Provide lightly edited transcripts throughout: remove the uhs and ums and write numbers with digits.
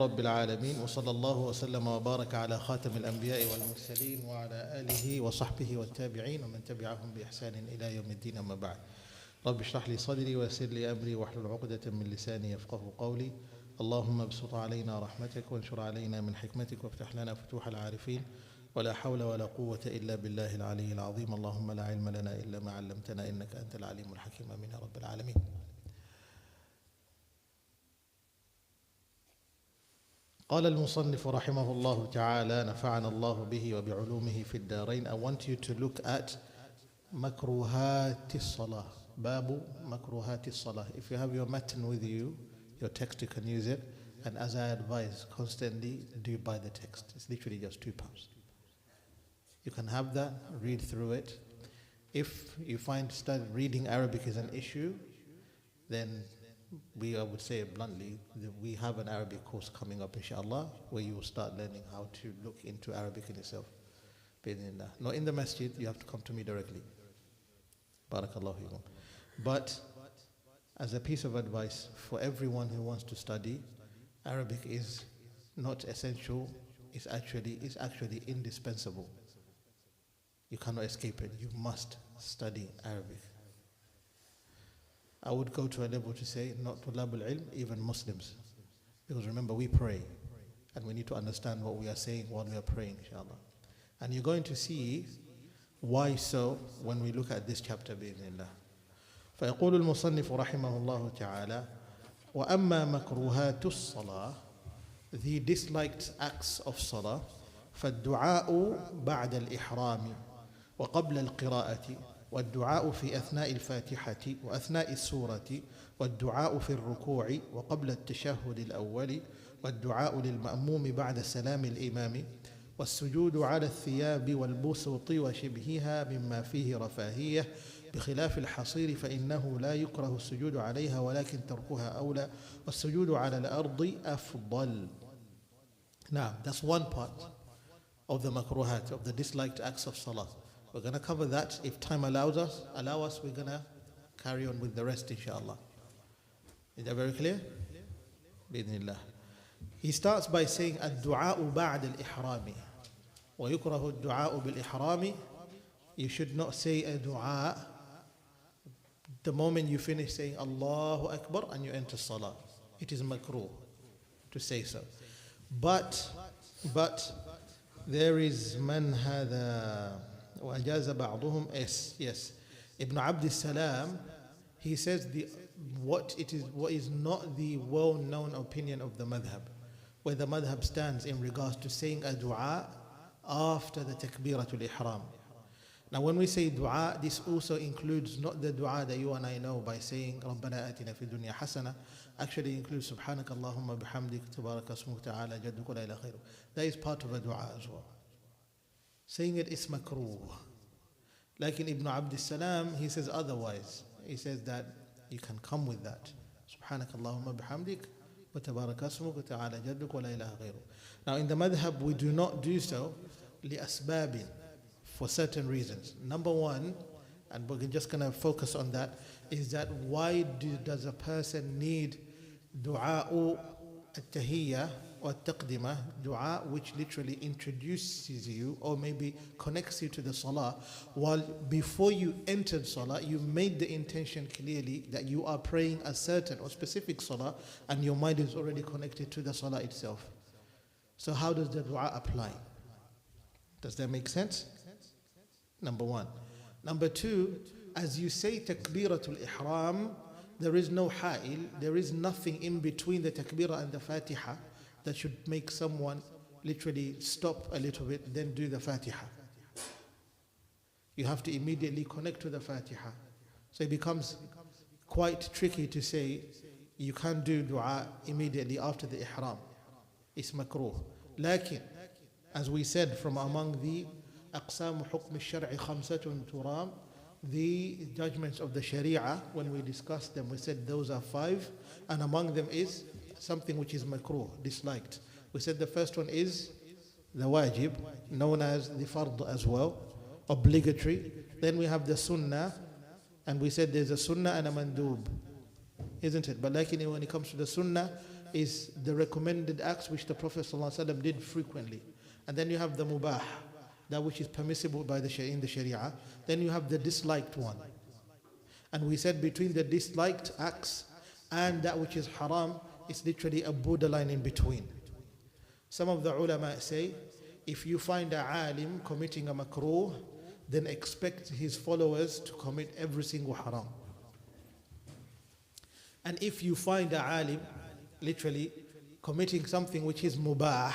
رب العالمين وصلى الله وسلم وبارك على خاتم الأنبياء والمرسلين وعلى آله وصحبه والتابعين ومن تبعهم بإحسان إلى يوم الدين. أما بعد، رب اشرح لي صدري ويسر لي أمري واحلل عقدة من لساني يفقه قولي. اللهم ابسط علينا رحمتك وانشر علينا من حكمتك وافتح لنا فتوح العارفين ولا حول ولا قوة إلا بالله العلي العظيم. اللهم لا علم لنا إلا ما علمتنا إنك أنت العليم الحكيم. آمين يا رب العالمين. قال المصنف رحمه الله تعالى نفعنا الله به وبعلومه في الدارين. I want you to look at مكروهات الصلاة. باب مكروهات الصلاة. If you have your matan with you, your text, you can use it. And as I advise constantly, do buy the text. It's literally just £2. You can have that, read through it. If you find reading Arabic is an issue, then I would say it bluntly, we have an Arabic course coming up, inshallah, where you will start learning how to look into Arabic in itself. Not in the masjid, you have to come to me directly. Barakallahu fikum. But as a piece of advice for everyone who wants to study, Arabic is not essential, it's actually indispensable. You cannot escape it. You must study Arabic. I would go to a level to say, not tulabul ilm, even Muslims. Because remember, we pray. And we need to understand what we are saying while we are praying, inshallah. And you're going to see why so when we look at this chapter, bi'idhnillah. فيقول المصنف رحمه الله تعالى وأما مكروهات الصلاة, the disliked acts of salah, فالدعاء بعد الإحرام وقبل القراءة والدعاء في أثناء الفاتحة وأثناء السورة والدعاء في الركوع وقبل التشهد الأول والدعاء للمأموم بعد سلام الإمام والسجود على الثياب والبسط وشبهها مما فيه رفاهية بخلاف الحصير فإنه لا يكره السجود عليها ولكن تركها أولى والسجود على الأرض أفضل. Now, that's one part of the makruhat, of the disliked acts of salah. We're going to cover that. If time allows us, we're going to carry on with the rest, inshallah. Is that very clear? Bismillah. He starts by saying, الدعاء بعد الإحرام ويكره الدعاء بالإحرام. You should not say a dua the moment you finish saying Allahu Akbar and you enter salah. It is makruh to say so. But there is man هذا وأجاز بعضهم. Yes. Ibn Abd Salam, he says what is not the well-known opinion of the madhab, where the madhab stands in regards to saying a dua after the takbiratul ihram. Now when we say dua, this also includes not the dua that you and I know by saying رَبَّنَا آتِنَا فِي الدُّنْيَا حَسَنَةً, actually includes سُبْحَانَكَ اللَّهُمَّ بِحَمْدِكَ تَبَارَكَ اسْمُكَ تَعَالَى جَدُّكَ وَلَا إِلَهَ غَيْرُكَ. That is part of a dua as well. Saying it is makruh. Like in Ibn Abd Salam, he says otherwise. He says that you can come with that. سُبْحَانَكَ اللَّهُمَّ بِحَمْدِكَ وَتَبَارَكَ اسْمُكَ تَعَالَى جَدُّكَ وَلَا إِلَهَ غَيْرُكَ. Now in the madhab, we do not do so لِأَسْبَابٍ, for certain reasons. Number one, and we're just going to focus on that, is that why does a person need du'a at-tahiyya or taqdimah, dua which literally introduces you or maybe connects you to the salah, while before you entered salah you made the intention clearly that you are praying a certain or specific salah and your mind is already connected to the salah itself. So how does the dua apply? Does that make sense? Number one. Number two, as you say takbiratul ihram, there is no ha'il, there is nothing in between the takbirah and the fatiha that should make someone literally stop a little bit, then do the fatiha. You have to immediately connect to the fatiha. So it becomes quite tricky to say you can't do dua immediately after the ihram. It's makruh. Lakin, as we said, from among the أقسام حكم الشرع خمسة ترام, the judgments of the Sharia, when we discussed them, we said those are 5, and among them is something which is makruh, disliked. We said the first one is the wajib, known as the fard as well, obligatory. Then we have the sunnah, and we said there's a sunnah and a mandub, isn't it? But like when it comes to the sunnah, is the recommended acts which the Prophet ﷺ did frequently. And then you have the mubah, that which is permissible by in the Sharia. Then you have the disliked one. And we said between the disliked acts and that which is haram, it's literally a borderline in between. Some of the ulama say, if you find a alim committing a makruh, then expect his followers to commit every single haram. And if you find a alim literally committing something which is mubah,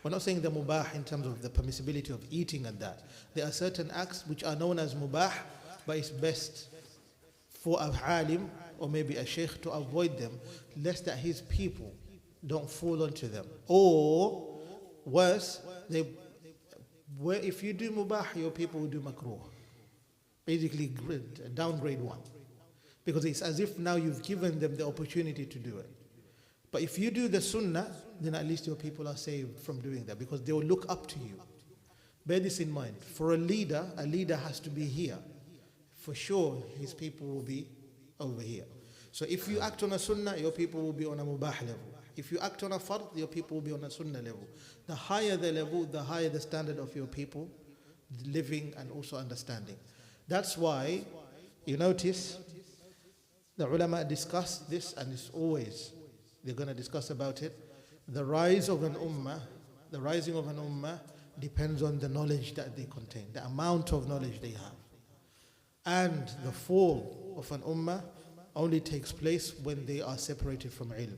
we're not saying the mubah in terms of the permissibility of eating and that. There are certain acts which are known as mubah, but it's best for a alim or maybe a sheikh to avoid them, lest that his people don't fall onto them. Or worse, if you do mubah, your people will do makruh. Basically, downgrade one. Because it's as if now you've given them the opportunity to do it. But if you do the sunnah, then at least your people are saved from doing that, because they will look up to you. Bear this in mind. For a leader has to be here. For sure, his people will be over here. So if you act on a sunnah, your people will be on a mubah level. If you act on a fard, your people will be on a sunnah level. The higher the level, the higher the standard of your people living and also understanding. That's why you notice the ulama discuss this, and it's always, they're going to discuss about it. The rising of an ummah depends on the knowledge that they contain, the amount of knowledge they have. And the fall of an ummah only takes place when they are separated from ilm.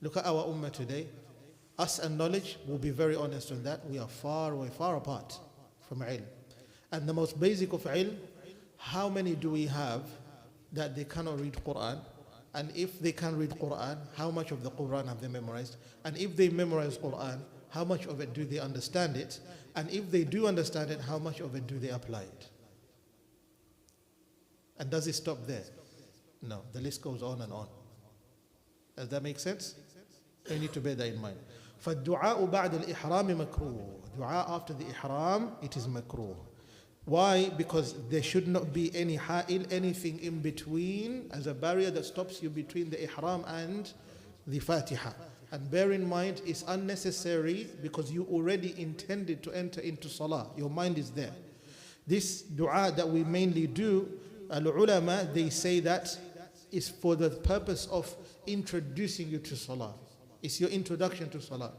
Look at our ummah today. Us and knowledge, we'll be very honest on that. We are far away, far apart from ilm. And the most basic of ilm, how many do we have that they cannot read Quran? And if they can read Quran, how much of the Quran have they memorized? And if they memorize Quran, how much of it do they understand it? And if they do understand it, how much of it do they apply it? And does it stop there? No, the list goes on and on. Does that make sense? You need to bear that in mind. فَالدُّعَاءُ بَعْدَ الْإِحْرَامِ مَكْرُوهُ. Dua after the ihram, it is makruh. Why? Because there should not be any ha'il, anything in between, as a barrier that stops you between the ihram and the Fatiha. And bear in mind, it's unnecessary because you already intended to enter into salah. Your mind is there. This dua that we mainly do, al-ulama, they say that is for the purpose of introducing you to salah. It's your introduction to salah.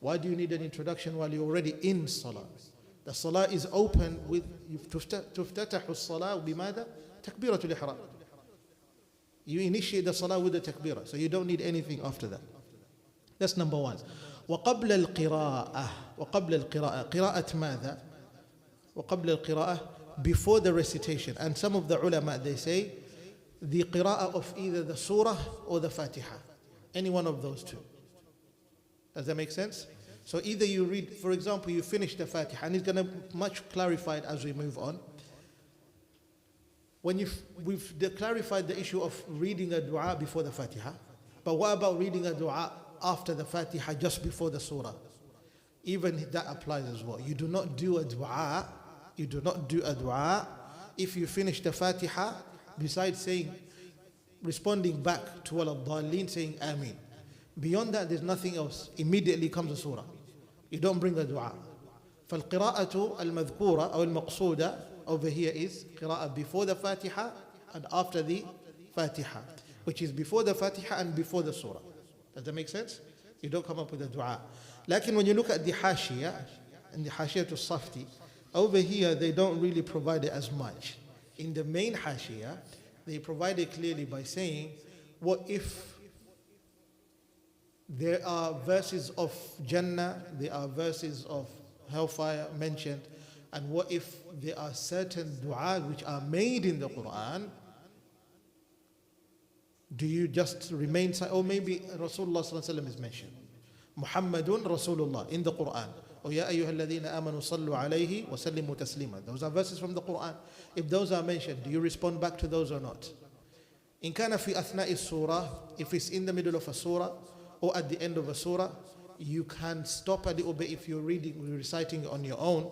Why do you need an introduction while you're already in salah? The salah is open with تفتتح الصلاة بماذا؟ تكبيرة الإحرام. You initiate the salah with the takbirah, so you don't need anything after that. That's number one. وقبل القراءة قراءة ماذا؟ وقبل القراءة, before the recitation. And some of the ulama, they say the qira'ah of either the surah or the Fatiha, any one of those two. Does that make sense? So either you read, for example, you finish the Fatiha, and it's going to much clarified as we move on. We've clarified the issue of reading a dua before the Fatiha, but what about reading a dua after the Fatiha, just before the surah? Even that applies as well. You do not do a dua. You do not do a dua if you finish the Fatiha, besides responding back to al-dhalleen, saying Ameen. Beyond that, there's nothing else. Immediately comes a surah. You don't bring a dua. فالقراءة المذكورة أو المقصودة over here is قراءة before the Fatiha and after the Fatiha, which is before the Fatiha and before the surah. Does that make sense? You don't come up with a dua. Lakin when you look at the Hashiyah and the Hashiyah to Safti, over here they don't really provide it as much. In the main Hashiyah, they provide it clearly by saying, what if there are verses of Jannah, there are verses of hellfire mentioned, and what if there are certain du'as which are made in the Quran? Do you just remain silent? Or maybe Rasulullah sallallahu alaihi wasallam is mentioned. Muhammadun Rasulullah in the Quran. Or Ya ayyuhal ladhina amanu sallu alayhi wa sallimu taslima. Those are verses from the Quran. If those are mentioned, do you respond back to those or not? In kana fi athna'i surah, if it's in the middle of a surah or at the end of a surah, you can stop a little bit if you're reciting on your own.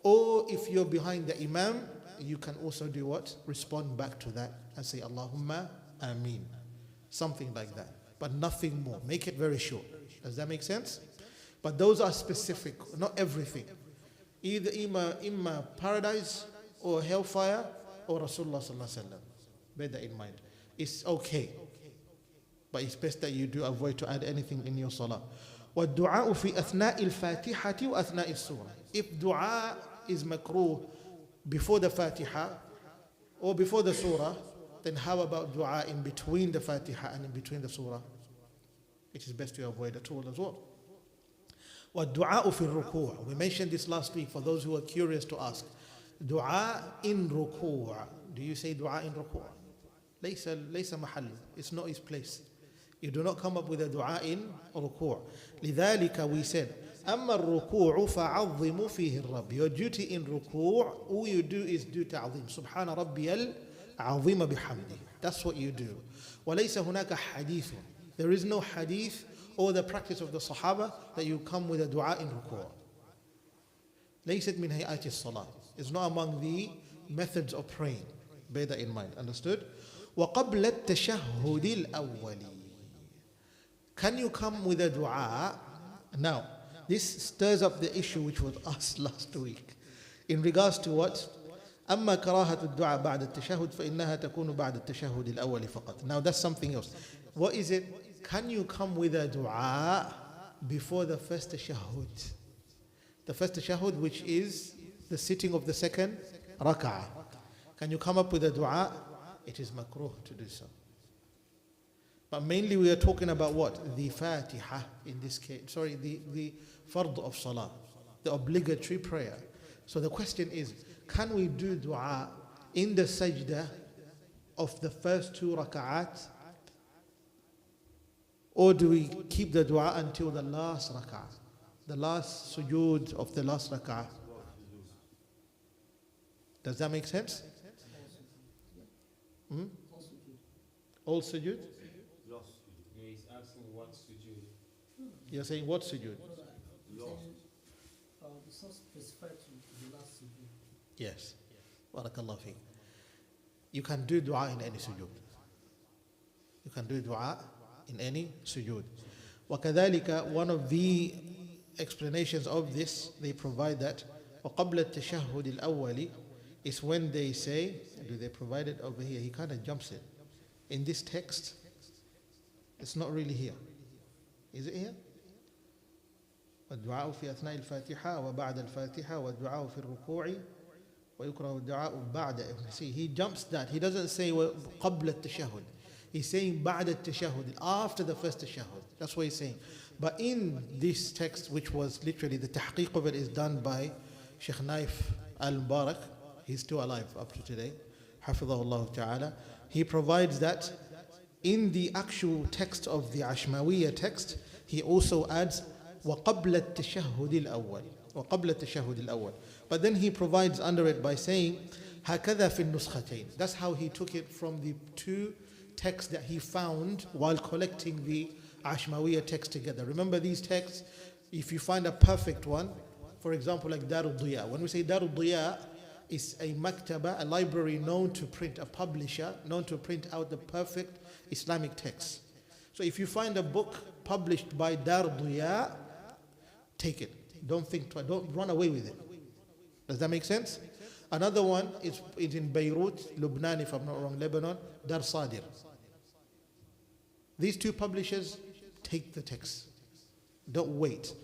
Or if you're behind the Imam, you can also do what? Respond back to that and say Allahumma Ameen. Something like that. but nothing more. Make it very short. Does that make sense? But those are specific, not everything. Either imma paradise or hellfire or Rasulullah sallallahu alaihi wasallam. Bear that in mind. It's okay, but it's best that you do avoid to add anything in your salah. وَالدُّعَاءُ فِي أَثْنَاءِ الْفَاتِحَةِ وَأَثْنَاءِ السُّورَةِ. If dua is makruh before the Fatiha or before the surah, then how about dua in between the Fatiha and in between the surah? It is best to avoid at all as well. وَالدُّعَاءُ فِي الرُّكُوعِ. We mentioned this last week for those who are curious to ask. Dua in ruku'. Do you say dua in ruku'? ليس محل. It's not his place. You do not come up with a dua in ruku'. لذلك we said, أما الركوع فعظموا فيه الرب. Your duty in ruku', all you do is do ta'ظيم. سبحان ربي العظيم بحمده. That's what you do. وليس هناك حديث. There is no hadith or the practice of the Sahaba that you come with a dua in ruku'. ليست من هيئات الصلاة. It's not among the methods of praying. Bear that in mind. Understood? وقبل التشهد الأول. Can you come with a dua? Now, this stirs up the issue which was asked last week in regards to what? أما كراهة الدعاء بعد التشهد فإنها تكون بعد التشهد الأول فقط. Now that's something else. What is it? Can you come with a dua before the first tashahhud? The first tashahhud, which is the sitting of the second rak'ah. Can you come up with a dua? It is makruh to do so. But mainly we are talking about what? The Fatiha in this case. Sorry, the fard of salah, the obligatory prayer. So the question is, can we do dua in the sajda of the first two rak'at? Or do we keep the dua until the last rak'ah? The last sujood of the last rak'ah? Does that make sense? All sujood? He's asking what sujood. You're saying what sujood? It's not specified to the last sujood. Yes. Barakallah fi. You can do dua in any sujood. You can do dua in any sujood. وكذلك, one of the explanations of this, they provide that وقبل التشهد الأول is when they say, do they provide it over here? He kind of jumps it. In this text, it's not really here. Is it here? والدعاء في أثناء الفاتحة وبعد الفاتحة والدعاء في الركوع ويكره الدعاء بعد. See, he jumps that. He doesn't say قبل التشهد. He's saying بعد التشهد, after the first tashahhud. That's what he's saying. But in this text, which was literally the tahqiq of it is done by Sheikh Naif al-Mubarak. He's still alive up to today. Hafidhahullah ta'ala. He provides that in the actual text of the Ashmawiyya text, he also adds وَقَبْلَ التَّشَهُّدِ الْأَوَّلِ وَقَبْلَ التَّشَهُّدِ الْأَوَّلِ. But then he provides under it by saying هَكَذَا فِي النُّسْخَتَيْن. That's how he took it from the two texts that he found while collecting the Ashmawiyya text together. Remember these texts, if you find a perfect one, for example like Darul Diya. When we say Darul Diya, it's a maktaba, a library known to print, a publisher known to print out the perfect Islamic texts. So if you find a book published by Darul Diya, take it. Don't think twice. Don't run away with it. Does that make sense? Another one is in Beirut, Lebanon, if I'm not wrong, Lebanon, Dar Sadir. These two publishers take the text. Don't wait.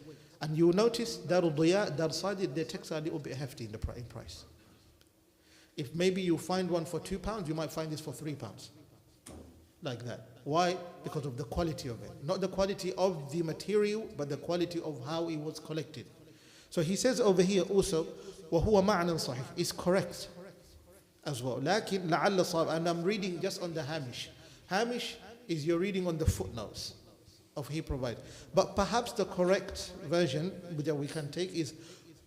And you will notice Darul Diya, Dar Sadir, their texts are a little bit hefty in price. If maybe you find one for £2, you might find this for £3. Like that. Why? Because of the quality of it. Not the quality of the material, but the quality of how it was collected. So he says over here also, وَهُوَ مَعْنًا صَحِيح. It's correct as well. لكن لعل صاب. And I'm reading just on the hamish. Hamish is you're reading on the footnotes of he provides. But perhaps the correct version that we can take is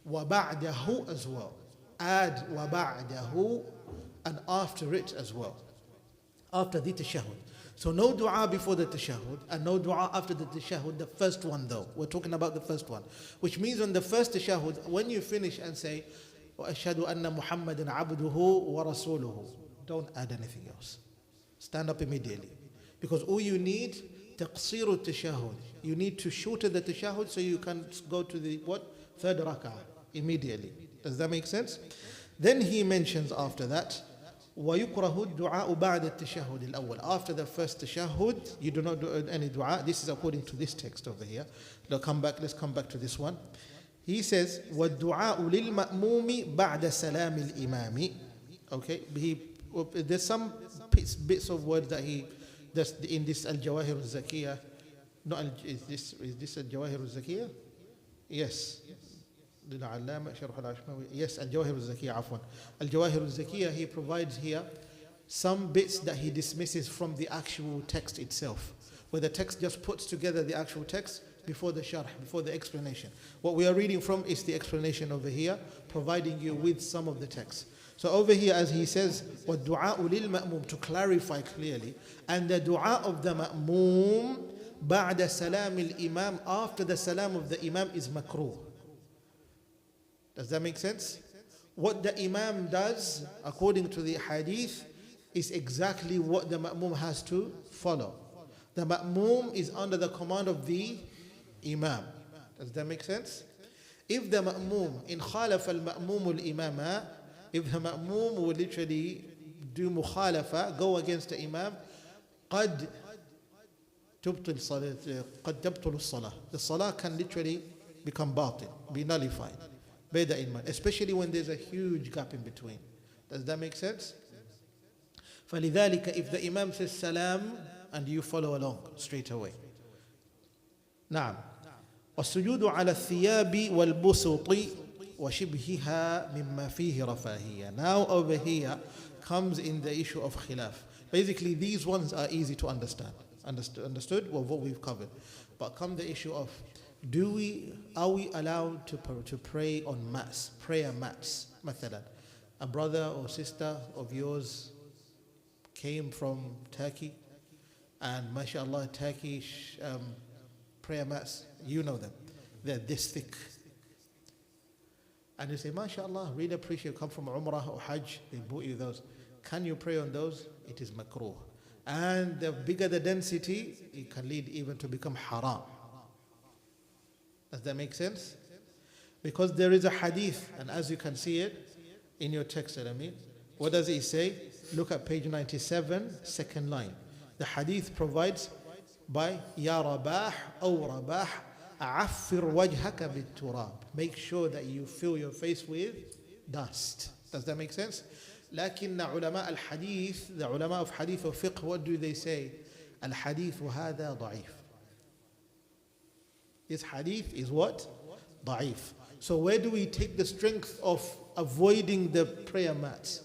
وَبَعْدَهُ as well. Add وَبَعْدَهُ and after it as well. After the tashahhud. So no dua before the tashahhud and no dua after the tashahhud, the first one though. We're talking about the first one. Which means on the first tashahhud, when you finish and say, وَأَشْهَدُ أَنَّ مُحَمَّدًا عَبْدُهُ وَرَسُولُهُ, don't add anything else. Stand up immediately. Because all you need تقصير التشهد. You need to shorten the tashahud so you can go to the what? Third rak'ah immediately. Does that make sense? Then he mentions after that, ويكره الدعاء بعد التشهد الأول. After the first tashahud, you do not do any dua. This is according to this text over here. Let's come back to this one. He says, وَالدُّعَاءُ لِلْمَأْمُومِ بَعْدَ سَلَامِ الْإِمَامِ. Okay, there's some bits of words that he does in this Al-Jawahir al-Zakiyah. No, is this Al-Jawahir al-Zakiyah? Yes. Yes, Al-Jawahir al-Zakiyah, afwan. Al-Jawahir al-Zakiyah, he provides here some bits that he dismisses from the actual text itself, where the text just puts together the actual text before the sharh, before the explanation. What we are reading from is the explanation over here, providing you with some of the text. So over here, as he says, وَالدُّعَاءُ لِلْمَأْمُومِ, to clarify clearly, and the dua of the ma'moom بَعْدَ سَلَامِ الْإِمَامِ, after the salam of the imam, is makruh. Does that make sense? What the imam does, according to the hadith, is exactly what the ma'moom has to follow. The ma'moom is under the command of the imam. Does that make sense? If the ma'moom, in khalafa al-ma'moom al-imama, if the ma'moom will literally do mukhalafa, go against the imam, قد تبطل صلاة, قد تبطل الصلاة. The salah can literally become batil, be nullified. Bear that in mind, especially when there's a huge gap in between. Does that make sense? فلذلك, if the imam says salam and you follow along straight away. نعم. والسجود على الثياب والبسط وشبهها مما فيه رفاهية. Now over here comes in the issue of khilaf. Basically these ones are easy to understand. Understood? Well, what we've covered. But come the issue of, are we allowed to pray on mats, prayer mats? مثلا, a brother or sister of yours came from Turkey, and mashallah, Turkish prayer mats, you know them, they're this thick. And you say, mashallah, really appreciate, come from Umrah or Hajj, they bought you those. Can you pray on those? It is makruh. And the bigger the density, it can lead even to become haram. Does that make sense? Because there is a hadith, and as you can see it in your text, what does it say? Look at page 97, second line. The hadith provides by Ya Rabah or Rabah, A'affir wajhaka bit-turab. Make sure that you fill your face with dust. Does that make sense? لكن علماء الحديث, the ulama of hadith or fiqh, what do they say? الحديث هذا ضعيف. This hadith is what? ضعيف. So where do we take the strength of avoiding the prayer mats?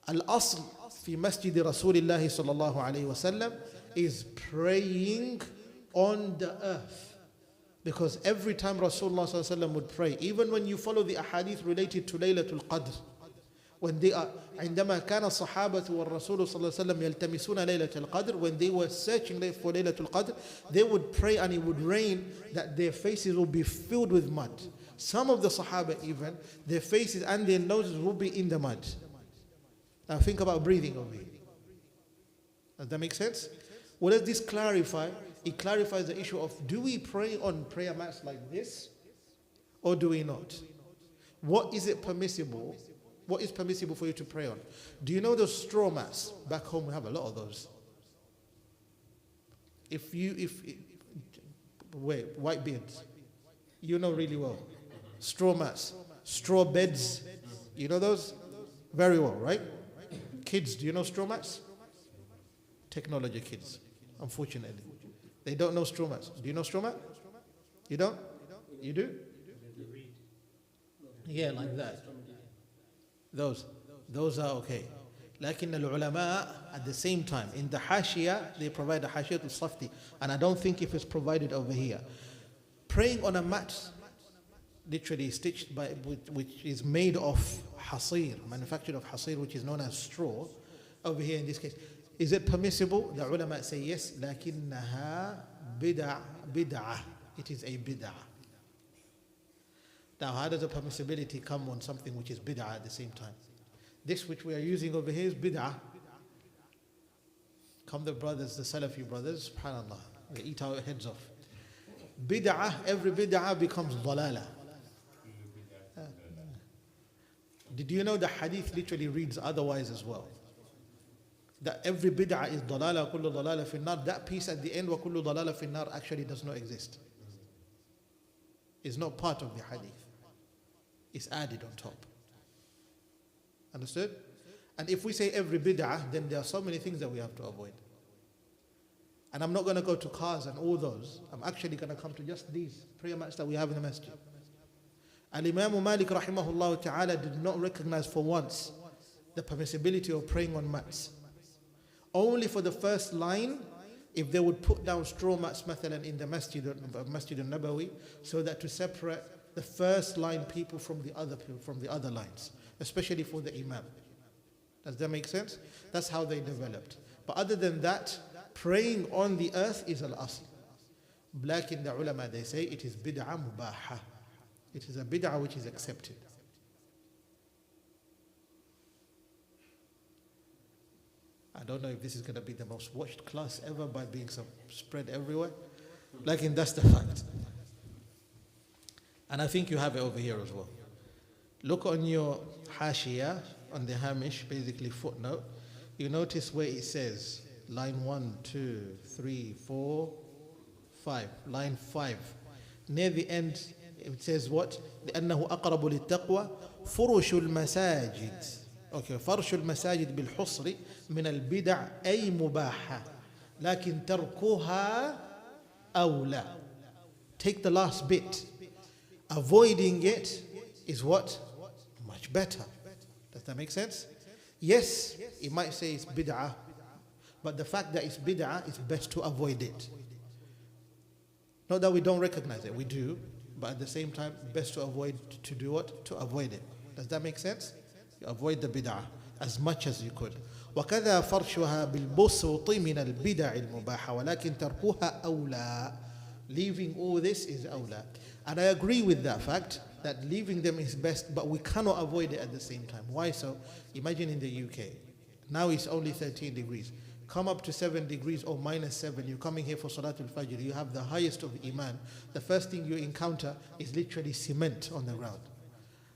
Al-asl fi masjid Rasulillah sallallahu alayhi wasallam is praying on the earth. Because every time Rasulullah sallallahu alayhi wasallam would pray, even when you follow the ahadith related to Laylatul Qadr, when they are عندما كان الصحابة والرسول صلى الله عليه وسلم يلتمسون ليلة القدر, when they were searching for Laylatul Qadr, they would pray and it would rain that their faces will be filled with mud. Some of the Sahaba even, their faces and their noses will be in the mud. Now think about breathing over here. Does that make sense? What does this clarify? It clarifies the issue of, do we pray on prayer mats like this or do we not? What is it permissible? What is permissible for you to pray on? Do you know those straw mats? Back home we have a lot of those. White beards, you know really well. Straw mats, straw beds, you know those? Very well, right? Kids, do you know straw mats? Technology kids, unfortunately. They don't know straw mats. Do you know straw mat? You don't? You do? Yeah, like that. Those are okay. لكن العلماء at the same time, in the hashia, they provide the hashia to safti, and I don't think if it's provided over here. Praying on a mat, literally stitched by, which is made of hasir, manufactured of hasir, which is known as straw, over here in this case, is it permissible? The ulama say yes, لكنها bid'ah. It is a bid'ah. Now, how does the permissibility come on something which is bid'ah at the same time? This which we are using over here is bid'ah. Come the brothers, the Salafi brothers, subhanallah, they eat our heads off. Bid'ah, every bid'ah becomes dalala. Did you know the hadith literally reads otherwise as well? That every bid'ah is dalala, kullu dalala fi nar. That piece at the end, wa kullu dalala fi nar, actually does not exist. It's not part of the hadith. It's added on top. Understood? And if we say every bid'ah, then there are so many things that we have to avoid. And I'm not going to go to cars and all those. I'm actually going to come to just these prayer mats that we have in the masjid. Al-Imam Malik rahimahullah ta'ala did not recognize for once the permissibility of praying on mats. Only for the first line, if they would put down straw mats mathalan in the masjid al-Nabawi, so that to separate the first line people from the other lines, especially for the Imam. Does that make sense? That's how they developed. But other than that, praying on the earth is al-asl. Black in the ulama, they say it is bid'ah mubaha. It is a bid'ah which is accepted. I don't know if this is going to be the most watched class ever by being spread everywhere. Like, and that's the fact. And I think you have it over here as well. Look on your hashiyah, on the hamish, basically footnote. You notice where it says line 1, 2, 3, 4, 5. Line 5. Near the end, it says what? لأنه أقرب للتقوى فرش المساجد. Okay, فرش المساجد بالحصر من البدع أي مباحة لكن تركها أولى. Take the last bit. Avoiding it is what? Much better. Does that make sense? Yes, it might say it's bid'ah, but the fact that it's bid'ah, it's best to avoid it. Not that we don't recognize it, we do, but at the same time, best to avoid, to do what? To avoid it. Does that make sense? You avoid the bid'ah as much as you could. وكذا فرشها بالبسط من البدع المباحة ولكن تركها أولى. Leaving all this is أولى. And I agree with that fact, that leaving them is best, but we cannot avoid it at the same time. Why so? Imagine in the UK. Now it's only 13 degrees. Come up to 7 degrees or -7. You're coming here for Salatul Fajr. You have the highest of Iman. The first thing you encounter is literally cement on the ground.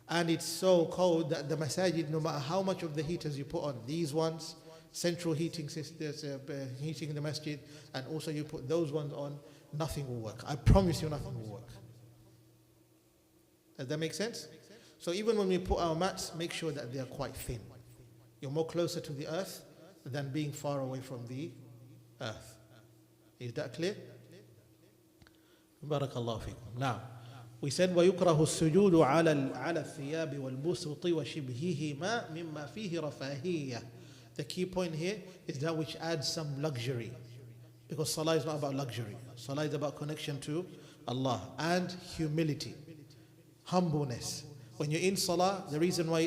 And it's so cold that the masajid, no matter how much of the heaters you put on, these ones, central heating systems, heating the masjid, and also you put those ones on, nothing will work. I promise you nothing will work. Does that make sense? So even when we put our mats, make sure that they are quite thin. You're more closer to the earth than being far away from the earth. Is that clear? Barakallahu fikum. Now, we said وَيُكْرَهُ السُّجُودُ عَلَى الثِّيَابِ وَالْبُسُطِ وَشِبْهِهِمَا مِمَّا فِيهِ رَفَاهِيَّةٌ. The key point here is that which adds some luxury. Because salah is not about luxury. Salah is about connection to Allah and humility. Humbleness. When you're in salah,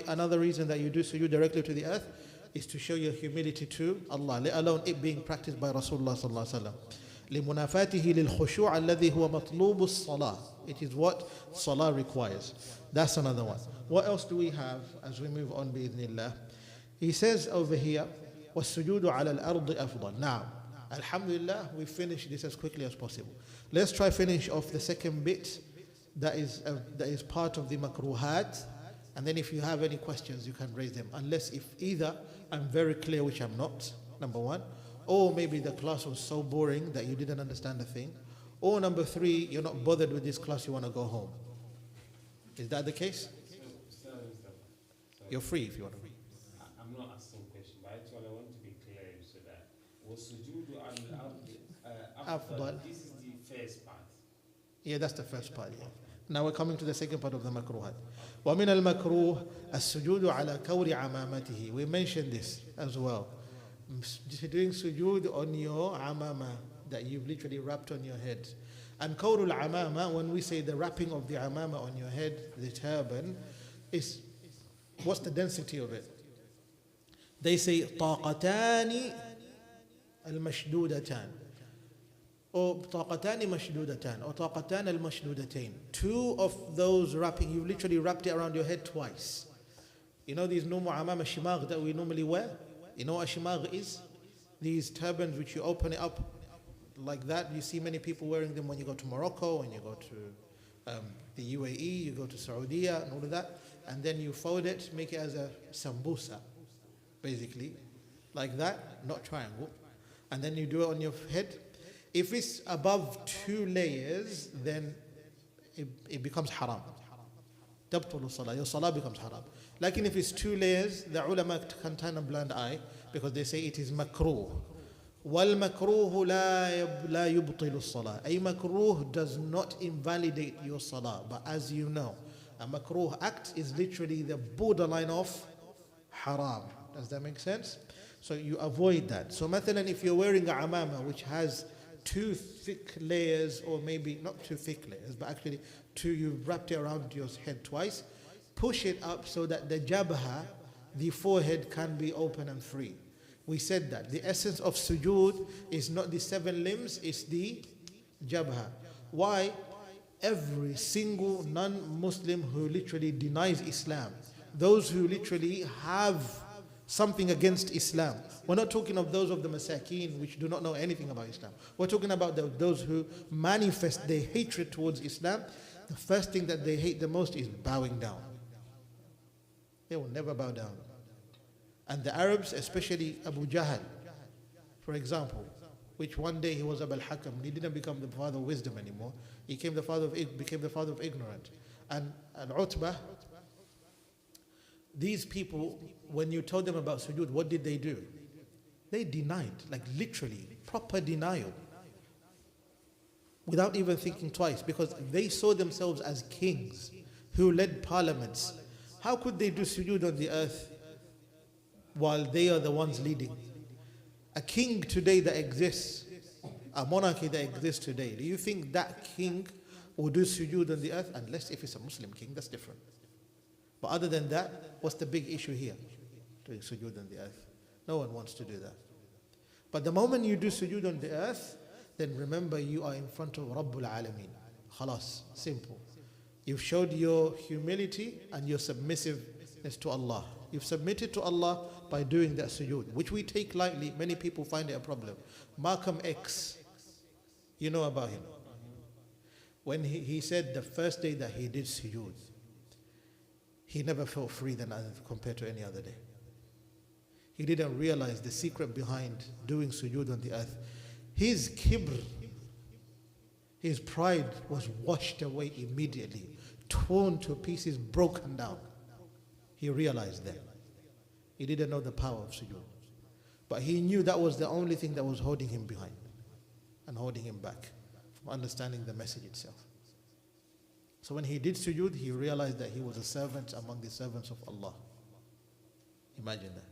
another reason that you do sujood directly to the earth is to show your humility to Allah, let alone it being practiced by Rasulullah sallallahu alaihi wasallam. لِمُنَافَاتِهِ لِلْخُشُوعَ الَّذِي هُوَ مَطْلُوبُ الصَّلَاةِ. It is what salah requires. That's another one. What else do we have as we move on bi'idhnillah? He says over here, وَالسُّجُودُ عَلَى الْأَرْضِ أَفْضَلُ. Now, alhamdulillah, we finish this as quickly as possible. Let's try finish off the second bit that is part of the makruhat, and then if you have any questions you can raise them, unless if either I'm very clear, which I'm not, number one, or maybe the class was so boring that you didn't understand the thing, or number three, you're not bothered with this class, you want to go home. Is that the case? You're free if you want to read. I'm not asking questions, but actually I want to be clear so that وَالسُّجُودُ عَلَى الْأَرْضِ أَفْضَلُ. This is the first part. Yeah, that's the first part, yeah. Now we're coming to the second part of the makruhat. وَمِنَ الْمَكْرُوهِ السُّجُودُ عَلَى كَوْرِ عَمَامَتِهِ. We mentioned this as well. Doing sujood on your amama that you've literally wrapped on your head. And kawrul amama, when we say the wrapping of the amama on your head, the turban, is what's the density of it? They say طاقتان المشدودتان or طاقتان مشدودتان or طاقتان المشدودتين. Two of those wrapping, you literally wrapped it around your head twice. You know these normal amama shimagh that we normally wear? You know what a shimagh is? These turbans which you open it up like that, you see many people wearing them when you go to Morocco, when you go to the UAE, you go to Saudi and all of that, and then you fold it, make it as a sambusa, basically, like that, not triangle, and then you do it on your head. If it's above 2 layers, then it becomes haram. Tabtulu salah, your salah becomes haram. Like if it's 2 layers, the ulama can turn a blind eye because they say it is makruh. وَالْمَكْرُوهُ لَا يُبْطِلُ الصَّلَاةِ. A makruh does not invalidate your salah. But as you know, a makruh act is literally the borderline of haram. Does that make sense? So you avoid that. So mathalan, if you're wearing a amama which has 2 thick layers, or maybe not 2 thick layers, but actually 2, you've wrapped it around your head twice, push it up so that the jabha, the forehead, can be open and free. We said that the essence of sujood is not the 7 limbs, it's the jabha. Why? Every single non-Muslim who literally denies Islam, those who literally have something against Islam. We're not talking of those of the masakeen which do not know anything about Islam. We're talking about those who manifest their hatred towards Islam. The first thing that they hate the most is bowing down. They will never bow down. And the Arabs, especially Abu Jahl, for example, which one day he was Abul Hakam, he didn't become the father of wisdom anymore. He became the father of ignorance. And Utbah, these people, when you told them about sujood, what did they do? They denied, like literally, proper denial, without even thinking twice, because they saw themselves as kings who led parliaments. How could they do sujood on the earth while they are the ones leading? A king today that exists, a monarchy that exists today, do you think that king will do sujood on the earth? Unless if it's a Muslim king, that's different. But other than that, what's the big issue here? Doing sujood on the earth. No one wants to do that. But the moment you do sujood on the earth, then remember you are in front of Rabbul Alameen. Khalas, simple. You've showed your humility and your submissiveness to Allah. You've submitted to Allah by doing that sujood, which we take lightly. Many people find it a problem. Malcolm X, you know about him. When he said the first day that he did sujood, he never felt free than compared to any other day. He didn't realize the secret behind doing sujood on the earth. His kibr, his pride was washed away immediately, torn to pieces, broken down. He realized that. He didn't know the power of sujood. But he knew that was the only thing that was holding him behind and holding him back from understanding the message itself. So when he did sujood, he realized that he was a servant among the servants of Allah. Imagine that.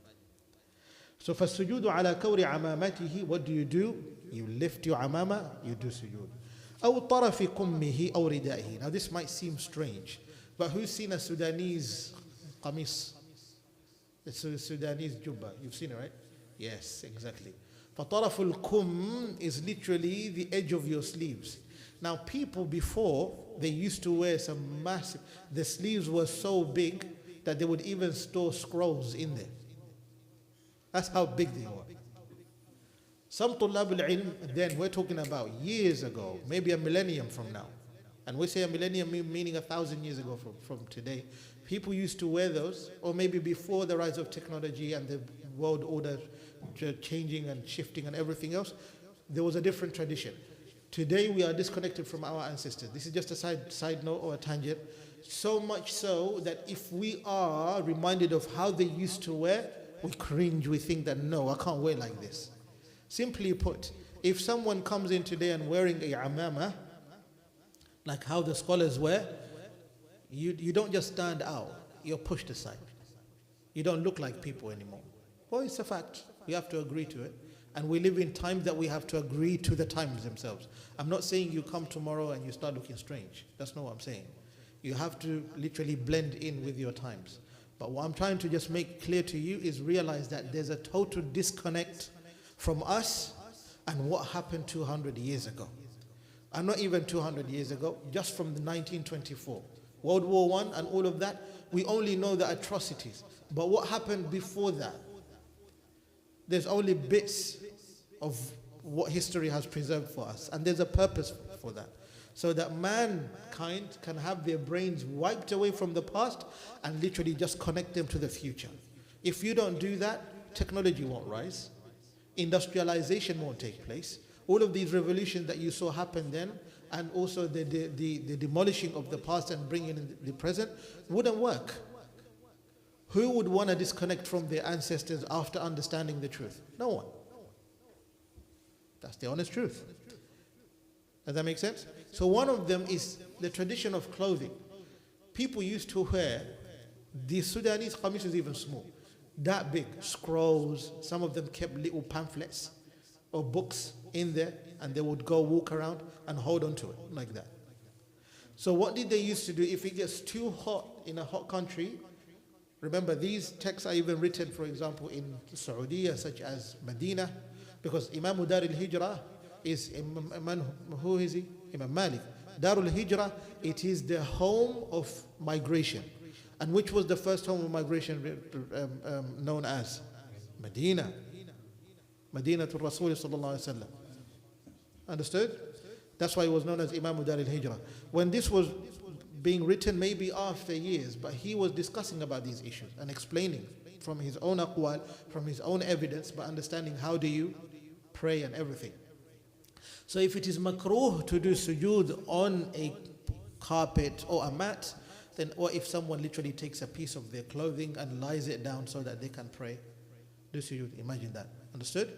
So فَالسُّجُودُ عَلَى كَوْرِ عَمَامَتِهِ, what do? You lift your amama, you do sujood. أَوْ طَرَفِ قُمِّهِ أَوْ رِدَائِهِ. Now this might seem strange, but who's seen a Sudanese qamis? It's a Sudanese jubba. You've seen it, right? Yes, exactly. فَطَرَفُ الْقُمِّ is literally the edge of your sleeves. Now people before, they used to wear some massive, the sleeves were so big that they would even store scrolls in there. That's how big they were. Some Tullab al-Ilm, then we're talking about years ago, maybe a millennium from now. And we say a millennium meaning 1,000 years ago from today. People used to wear those, or maybe before the rise of technology and the world order changing and shifting and everything else, there was a different tradition. Today we are disconnected from our ancestors. This is just a side note or a tangent. So much so that if we are reminded of how they used to wear, we cringe, we think that no, I can't wear like this. Simply put, if someone comes in today and wearing a amama, like how the scholars wear, you don't just stand out, you're pushed aside. You don't look like people anymore. Well, it's a fact. We have to agree to it. And we live in times that we have to agree to the times themselves. I'm not saying you come tomorrow and you start looking strange. That's not what I'm saying. You have to literally blend in with your times. But what I'm trying to just make clear to you is realize that there's a total disconnect from us and what happened 200 years ago. And not even 200 years ago, just from the 1924. World War I and all of that, we only know the atrocities. But what happened before that? There's only bits of what history has preserved for us. And there's a purpose for that. So that mankind can have their brains wiped away from the past and literally just connect them to the future. If you don't do that, technology won't rise. Industrialization won't take place. All of these revolutions that you saw happen then, and also the demolishing of the past and bringing in the present, wouldn't work. Who would want to disconnect from their ancestors after understanding the truth? No one. That's the honest truth. Does that make sense? So one of them is the tradition of clothing. People used to wear, the Sudanese qamis is even small, that big, scrolls. Some of them kept little pamphlets or books in there, and they would go walk around and hold on to it like that. So what did they used to do? If it gets too hot in a hot country, remember these texts are even written, for example, in Saudi, such as Medina, because Imam Dar al-Hijrah is, who is he? Imam Malik. Dar al-Hijrah, it is the home of migration. And which was the first home of migration known as? Medina. Medina to Rasul sallallahu alaihi wasallam. Understood? That's why it was known as Imam Dar al-Hijrah. When this was being written, maybe after years, but he was discussing about these issues and explaining from his own aqwal, from his own evidence, but understanding how do you pray and everything. So if it is makruh to do sujood on a carpet or a mat, then, or if someone literally takes a piece of their clothing and lies it down so that they can pray, do sujood. Imagine that. Understood?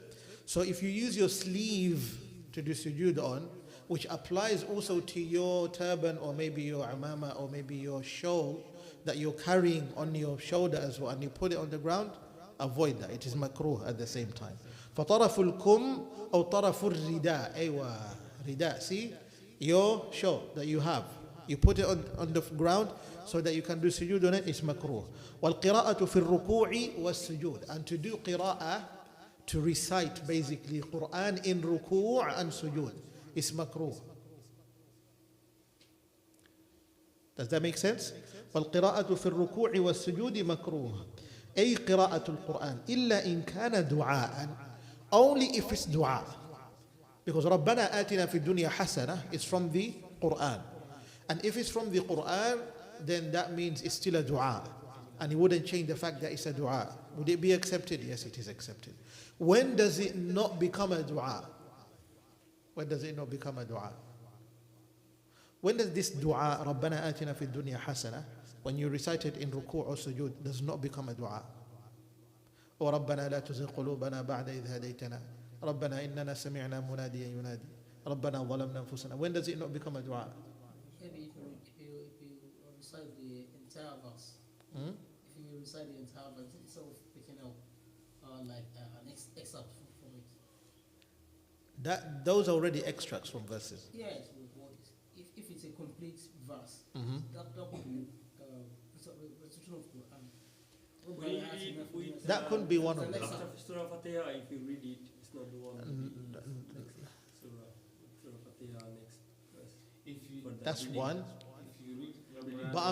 So if you use your sleeve to do sujood on, which applies also to your turban or maybe your amama or maybe your shawl that you're carrying on your shoulder as well, and you put it on the ground, avoid that. It is makruh at the same time. فطرف الكم أو طرف الرداء. أيوة, رداء. See, your shawl that you have, you put it on the ground so that you can do sujood on it. It's makruh. والقراءة في الركوع والسجود. And to do qira'ah, to recite basically Quran in ruku' and sujood, is makruh. Does that make sense? والقراءة في الركوع والسجود مكروه. أي قراءة القرآن إلا إن كان دعاء. Only if it's dua. Because ربنا آتنا في الدنيا حسنة is from the Quran. And if it's from the Quran, then that means it's still a dua. And it wouldn't change the fact that it's a dua. Would it be accepted? Yes, it is accepted. When does it not become a dua? When does it not become a dua? When does this dua, رَبَّنَا آتِنَا فِي الدُّنْيَا حَسَنَةً, when you recite it in ruku' or sujood, does not become a dua? Or رَبَّنَا لَا تُزِغْ قُلُوبَنَا بَعْدَ إِذْ هَدَيْتَنَا رَبَّنَا إِنَّنَا سَمِعْنَا مُنَادِيًا يُنَادِي رَبَّنَا ظَلَمْنَا أَنفُسَنَا. When does it not become a dua? Maybe if you recite the entire verse, if you recite the entire verse, it's sort of picking up like an excerpt from it. Those are already extracts from verses. Yes, if it's a complete verse, that could be recitation of Quran. That could be one of them. Surah Fatiha, if you read it, it's not the one. Surah Fatiha next verse. That's one. If you read But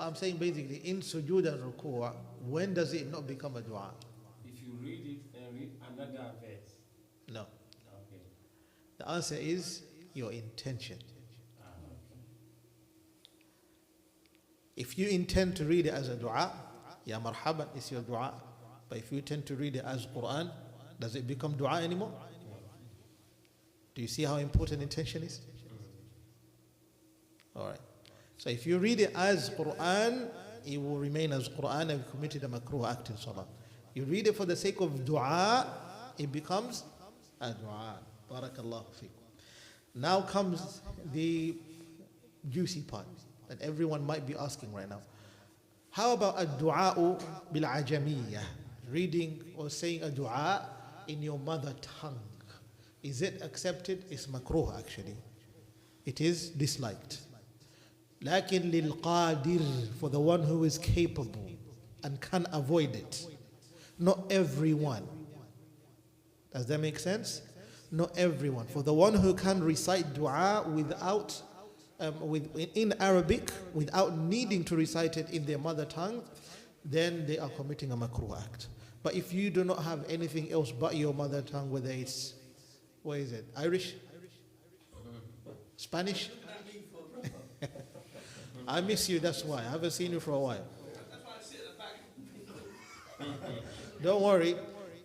I'm saying basically in sujood and ruku', when does it not become a dua? if you read it and read another verse. No. Okay. The answer is your intention. If you intend to read it as a dua, ya marhaban, it's your dua. But if you intend to read it as Quran, does it become dua anymore? Do you see how important intention is? Alright. So if you read it as Quran, it will remain as Quran and you committed a makruh act in salah. You read it for the sake of dua, it becomes a dua. Barakallahu fikum. Now comes the juicy part that everyone might be asking right now. How about a dua bil ajamiyah? Reading or saying a dua in your mother tongue. Is it accepted? It's makruh actually. It is disliked. Lakin lil qadir, for the one who is capable and can avoid it. Not everyone. Does that make sense? Not everyone. For the one who can recite dua without, in Arabic, without needing to recite it in their mother tongue, then they are committing a makruh act. But if you do not have anything else but your mother tongue, whether it's What is it? Irish? Spanish? I miss you, that's why. I haven't seen you for a while. Don't worry.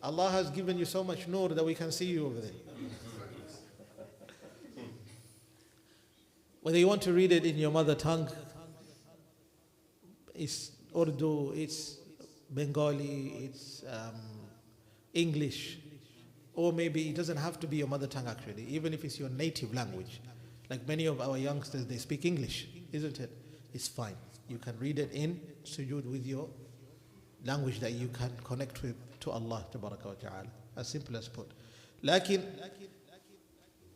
Allah has given you so much nur that we can see you over there. Whether you want to read it in your mother tongue, it's Urdu, it's Bengali, it's English, or maybe it doesn't have to be your mother tongue actually, even if it's your native language. Like many of our youngsters, they speak English, isn't it? It's fine. You can read it in sujood with your language that you can connect with to Allah tabaraka wa ta'ala. As simple as put. Lakin,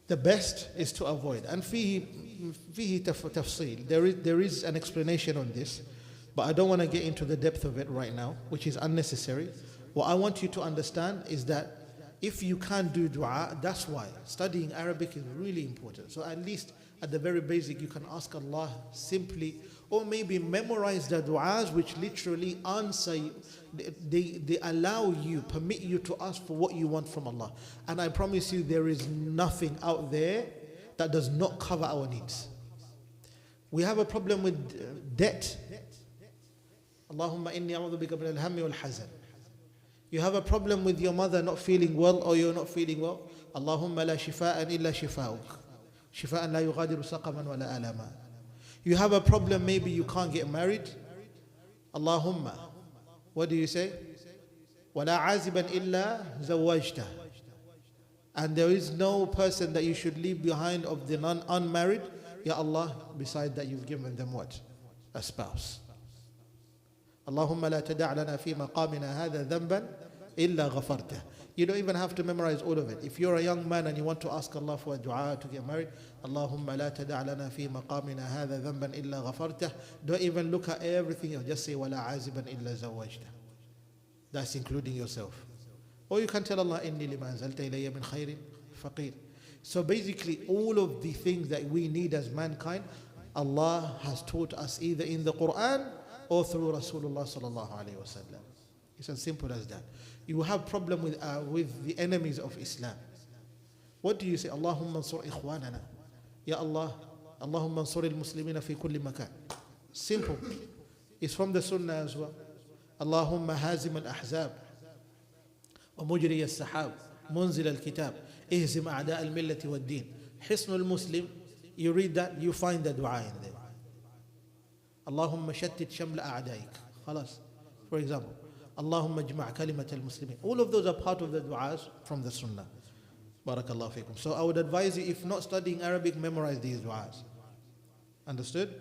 the best is to avoid. And fihi tafsil. There is an explanation on this, but I don't want to get into the depth of it right now, which is unnecessary. What I want you to understand is that if you can't do dua, that's why studying Arabic is really important. So at least at the very basic, you can ask Allah simply, or maybe memorize the du'as which literally answer you. They allow you, permit you to ask for what you want from Allah. And I promise you, there is nothing out there that does not cover our needs. We have a problem with debt. Allahumma inni a'udhu bika min al-hammi wal-hazan. You have a problem with your mother not feeling well, or you're not feeling well. Allahumma la shifa'an illa shifa'uk. Shifa'an la yughadiru saqaman wa la alama. You have a problem, maybe you can't get married. Allahumma, what do you say? Wala aziban illa zawajta. And there is no person that you should leave behind of the unmarried. Ya Allah, beside that you've given them what? A spouse. Allahumma la tada' lana fi maqamina hadha dhanban illa ghafartah. You don't even have to memorize all of it. If you're a young man and you want to ask Allah for a dua to get married, Allahumma la tada' lana fi maqamina hadha dhanban illa ghafartah. Don't even look at everything else. Just say wala aziban illa zawajta. That's including yourself. Or you can tell Allah, inni lima anzalta ilayya min khairin faqir. So basically all of the things that we need as mankind, Allah has taught us either in the Quran or through Rasulullah sallallahu alayhi wa sallam. It's as simple as that. You have problem with the enemies of Islam. What do you say? Allahumma ansur ikhwanana. Ya Allah, Allahumma ansur al-muslimina fi kulli makan. Simple. It's from the Sunnah as well. Allahumma hazim al-ahzab wa mujri al-sahab munzil al-kitab ihzim a'da al-millati wad-din. Hisn al-muslim. You read that, you find the dua in there. Allahumma shattit shamla a'daik. Khalas. For example, Allahumma jma' kalimat al-muslimin. All of those are part of the du'as from the Sunnah. Barakallahu fikum. So I would advise you, if not studying Arabic, memorize these du'as. Understood?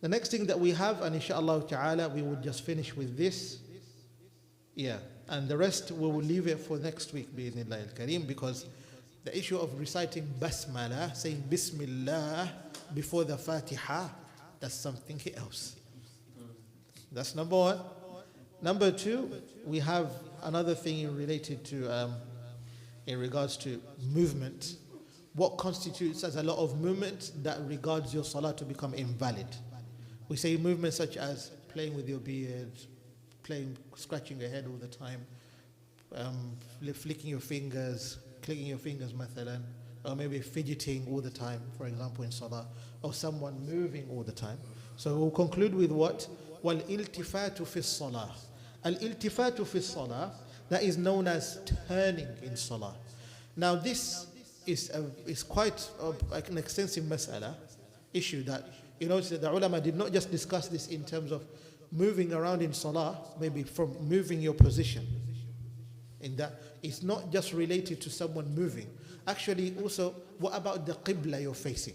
The next thing that we have, and inshallah ta'ala, we will just finish with this. Yeah. And the rest we will leave it for next week, bi'idhnillah al-kareem, because the issue of reciting basmala, saying bismillah before the Fatiha, that's something else. That's number one. Number two, we have another thing related to, in regards to movement. What constitutes as a lot of movement that regards your salah to become invalid? We say movements such as playing with your beard, scratching your head all the time, flicking your fingers, clicking your fingers, mathalan, or maybe fidgeting all the time, for example, in salah, or someone moving all the time. So we'll conclude with what? وَالْإِلْتِفَاتُ فِي الصَّلَاةِ. Al-iltifatu fi salah, that is known as turning in salah. Now this is quite an extensive mas'ala, issue that, you notice that the ulama did not just discuss this in terms of moving around in salah, maybe from moving your position. In that, it's not just related to someone moving. Actually, also, what about the qibla you're facing?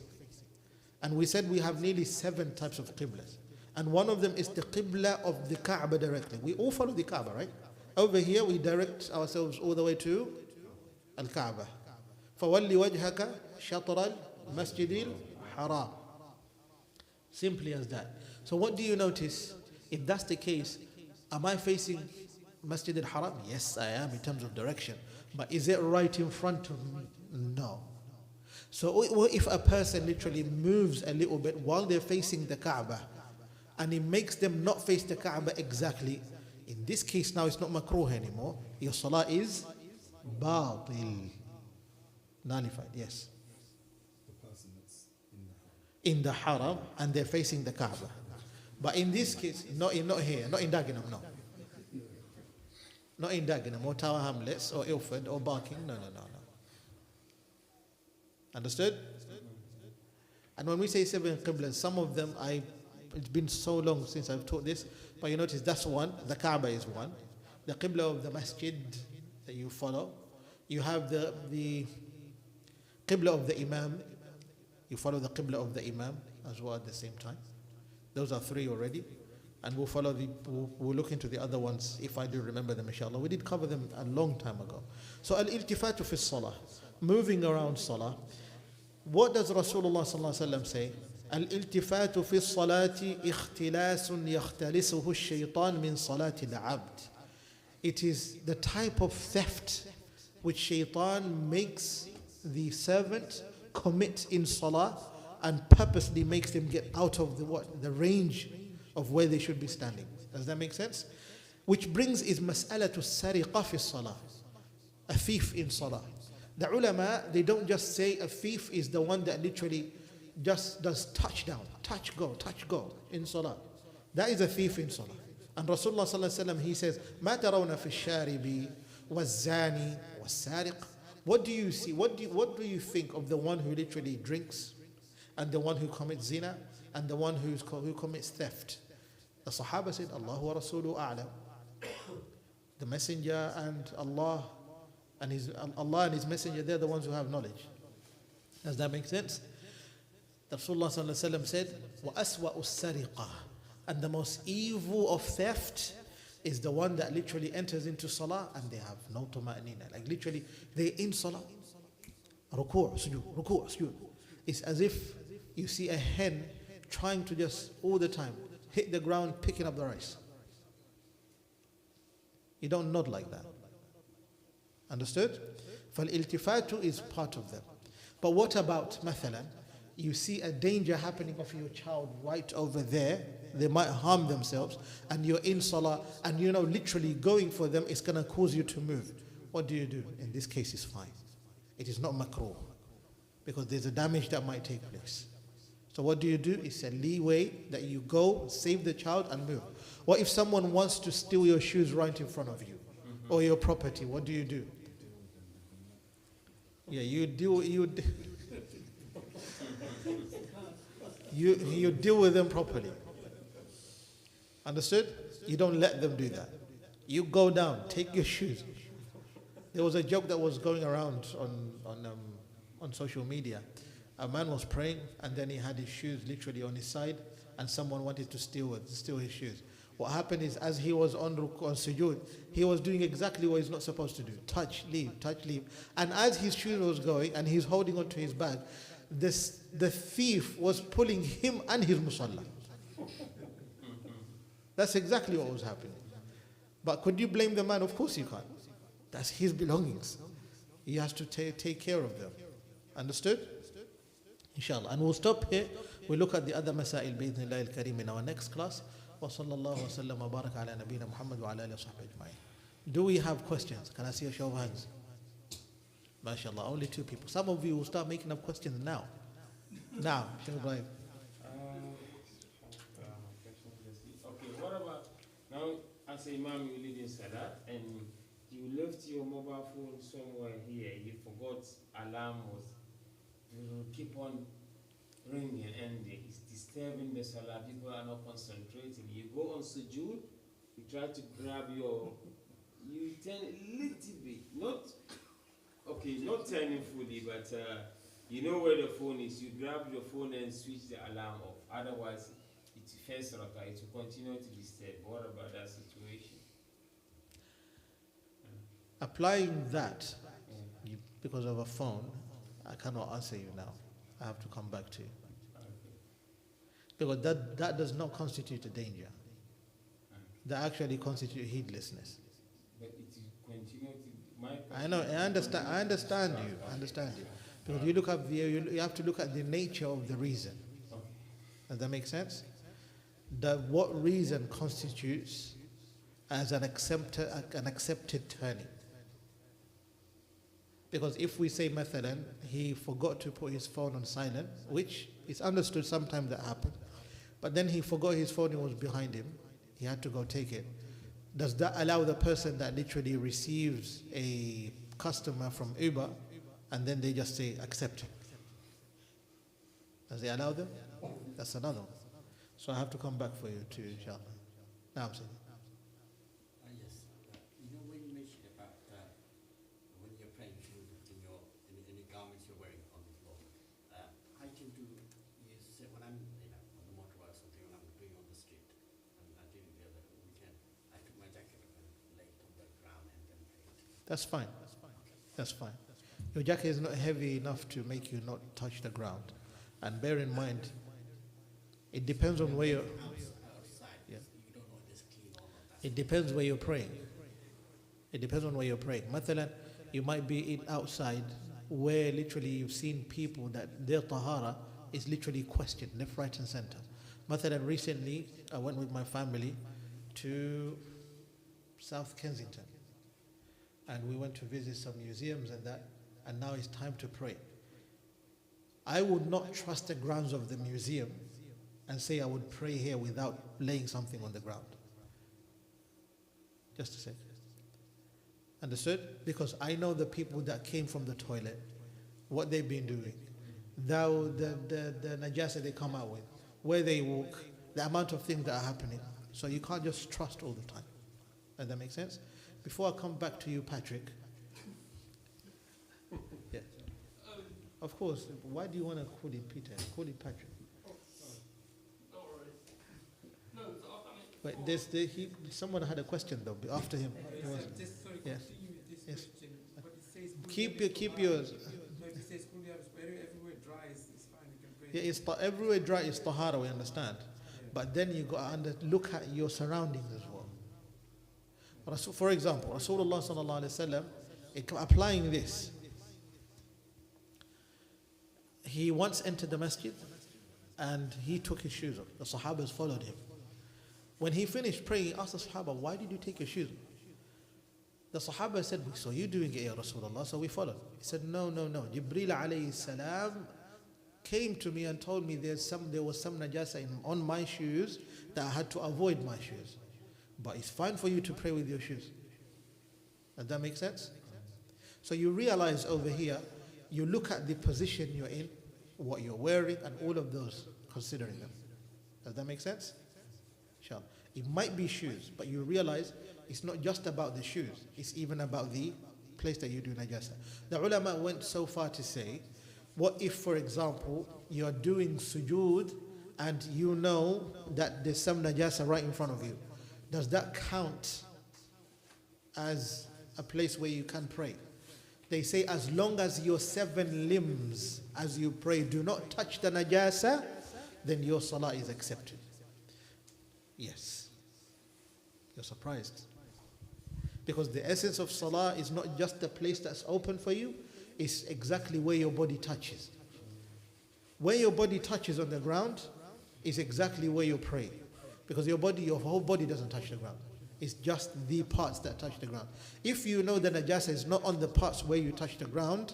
And we said we have nearly 7 types of qiblas. And one of them is the qibla of the Kaaba directly. We all follow the Kaaba, right? Over here, we direct ourselves all the way to Al-Kaaba. فَوَلِّ وَجْهَكَ شَطْرَ الْمَسْجِدِ الْحَرَامِ. Simply as that. So what do you notice? If that's the case, am I facing Masjid al-Haram? Yes, I am in terms of direction. But is it right in front of me? No. So if a person literally moves a little bit while they're facing the Kaaba, and it makes them not face the Kaaba exactly, in this case now it's not makruh anymore. Your salah is batil. Nullified, yes. The person that's in the house. In the haram, and they're facing the Kaaba. But in this case, not here, not in Dagenham, no. Not in Dagenham, or Tower Hamlets, or Ilford, or Barking, no. Understood? And when we say 7 Qiblas, some of them, it's been so long since I've taught this, but you notice that's one, the Kaaba is one. The Qibla of the Masjid that you follow. You have the Qibla of the Imam. You follow the Qibla of the Imam as well at the same time. Those are 3 already. And we'll look into the other ones if I do remember them, inshallah. We did cover them a long time ago. So al-iltifatu fi salah, moving around salah. What does Rasulullah sallallahu alaihi wasallam say? Al-iltifatu fi salati ikhtilasun yakhtalisuhu ash-shaytan min salati al-abd. It is the type of theft which shaitan makes the servant commit in salah and purposely makes them get out of the range of where they should be standing. Does that make sense? Which brings is mas'alatu sariqa fi salah, a thief in salah. The ulama, they don't just say a thief is the one that literally just does touch go in salah. That is a thief in salah. And Rasulullah sallallahu alaihi wasallam, he says, "Ma tarawna fi sharibi waz-zani was-sariq." What do you see? What do you think of the one who literally drinks, and the one who commits zina, and the one who commits theft? The Sahaba said, "Allahu wa Rasuluhu a'lam." The Messenger and Allah and His Messenger, they're the ones who have knowledge. Does that make sense? The Rasulullah sallallahu alaihi wasallam said, "Wa aswa'u sariqah," and the most evil of theft is the one that literally enters into salah and they have no tuma'nina. Like literally, they're in salah. Ruku', sujood. It's as if you see a hen trying to just all the time hit the ground, picking up the rice. You don't nod like that. Understood? فَالْإِلْتِفَاتُ is part of them. But what about, mathalan, you see a danger happening of your child right over there, they might harm themselves, and you're in salah, and literally going for them is going to cause you to move. What do you do? In this case, it's fine. It is not makruh, because there's a damage that might take place. So what do? It's a leeway that you go, save the child, and move. What if someone wants to steal your shoes right in front of you, or your property? What do you do? Yeah, you deal with them properly. Understood? You don't let them do that. You go down, take your shoes. There was a joke that was going around on social media. A man was praying and then he had his shoes literally on his side, and someone wanted to steal his shoes. What happened is, as he was on sujood, he was doing exactly what he's not supposed to do. Touch, leave. And as his shoes was going and he's holding onto his bag, the thief was pulling him and his musalla. That's exactly what was happening. But could you blame the man? Of course you can't. That's his belongings. He has to take care of them. Understood? Inshallah. And we'll stop here. We'll look at the other masail bi'idhnillahi al-kareem in our next class. Wa sallallahu wa sallam wa baraka ala nabiyyina Muhammad wa ala alihi wa sahbihi ajma'in. Do we have questions? Can I see a show of hands? MashaAllah, only 2 people. Some of you will start making up questions now. Now, Sheikh Ibrahim. Okay, what about now? As an Imam, you live in Salah and you left your mobile phone somewhere here. You forgot alarm was. You will keep on ringing and it's disturbing the Salah. People are not concentrating. You go on sujood. You try to grab you turn a little bit, not turning fully, but you know where the phone is. You grab your phone and switch the alarm off. Otherwise, it's first rakah. It will continue to disturb. What about that situation? Applying that because of a phone, I cannot answer you now. I have to come back to you. Because that does not constitute a danger. That actually constitutes heedlessness. But it will continue to. I know. I understand you. Because you have to look at the nature of the reason. Does that make sense? What reason constitutes as an accepted turning? Because if we say, mathalan, he forgot to put his phone on silent, which is understood sometimes that happens, but then he forgot his phone, it was behind him, he had to go take it. Does that allow the person that literally receives a customer from Uber and then they just say, accept it? Does it allow them? That's another one. So I have to come back for you too, inshallah. Now I'm saying. Yes. You know when you mentioned about when you're praying in your in any garments you're wearing on the floor, I tend to use when I'm on the motorbike or something, when I'm doing on the street, and I did it the other weekend. I took my jacket off and laid it on the ground and then prayed. That's fine. That's fine. Your jacket is not heavy enough to make you not touch the ground. And bear in mind, it depends on where you're. Yeah. You don't know this clean or not. It depends where you're praying. It depends on where you're praying. Mathalan, you might be outside where literally you've seen people that their tahara is literally questioned left, right, and center. Mathalan, recently I went with my family to South Kensington, and we went to visit some museums and that, and now it's time to pray. I would not trust the grounds of the museum and say I would pray here without laying something on the ground. Just a second. Understood? Because I know the people that came from the toilet, what they've been doing, the najasa they come out with, where they walk, the amount of things that are happening. So you can't just trust all the time. Does that make sense? Before I come back to you, Patrick. Yeah. Of course. Why do you want to call him Peter? Call him Patrick. But someone had a question though after him. Yes. Yes. Keep yours. Yeah, it's everywhere dry is tahara, we understand. But then you got to look at your surroundings as well. For example, Rasulullah sallallahu alaihi wasallam, applying this, he once entered the masjid and he took his shoes off. The Sahabas followed him. When he finished praying, he asked the Sahaba, why did you take your shoes off? The Sahaba said, we saw you doing it, Ya Rasulullah, so we followed. He said, no. Jibreel alayhi salam came to me and told me there was some najasa on my shoes that I had to avoid my shoes. But it's fine for you to pray with your shoes. Does that make sense? So you realize over here, you look at the position you're in, what you're wearing, and all of those, considering them. Does that make sense? Inshallah. It might be shoes, but you realize it's not just about the shoes, it's even about the place that you do najasa. The ulama went so far to say, what if, for example, you're doing sujood and you know that there's some najasa right in front of you? Does that count as a place where you can pray? They say as long as your 7 limbs as you pray do not touch the najasa, then your salah is accepted. Yes. You're surprised. Because the essence of salah is not just the place that's open for you, it's exactly where your body touches. Where your body touches on the ground is exactly where you pray. Because your whole body doesn't touch the ground. It's just the parts that touch the ground. If you know the najasa is not on the parts where you touch the ground,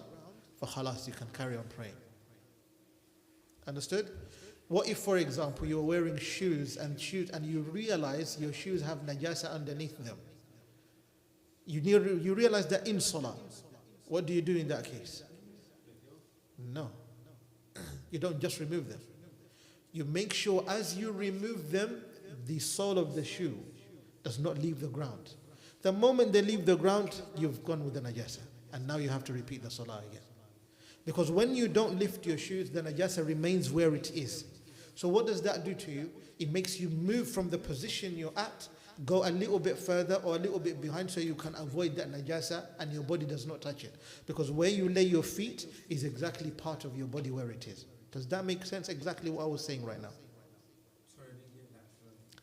for khalas, you can carry on praying. Understood? What if, for example, you're wearing shoes and you realize your shoes have najasa underneath them? You realize that in salah. What do you do in that case? No. You don't just remove them. You make sure as you remove them, the sole of the shoe does not leave the ground. The moment they leave the ground, you've gone with the najasa. And now you have to repeat the salah again. Because when you don't lift your shoes, the najasa remains where it is. So what does that do to you? It makes you move from the position you're at, go a little bit further or a little bit behind so you can avoid that najasa and your body does not touch it. Because where you lay your feet is exactly part of your body where it is. Does that make sense? Exactly what I was saying right now. Sorry, I didn't get that.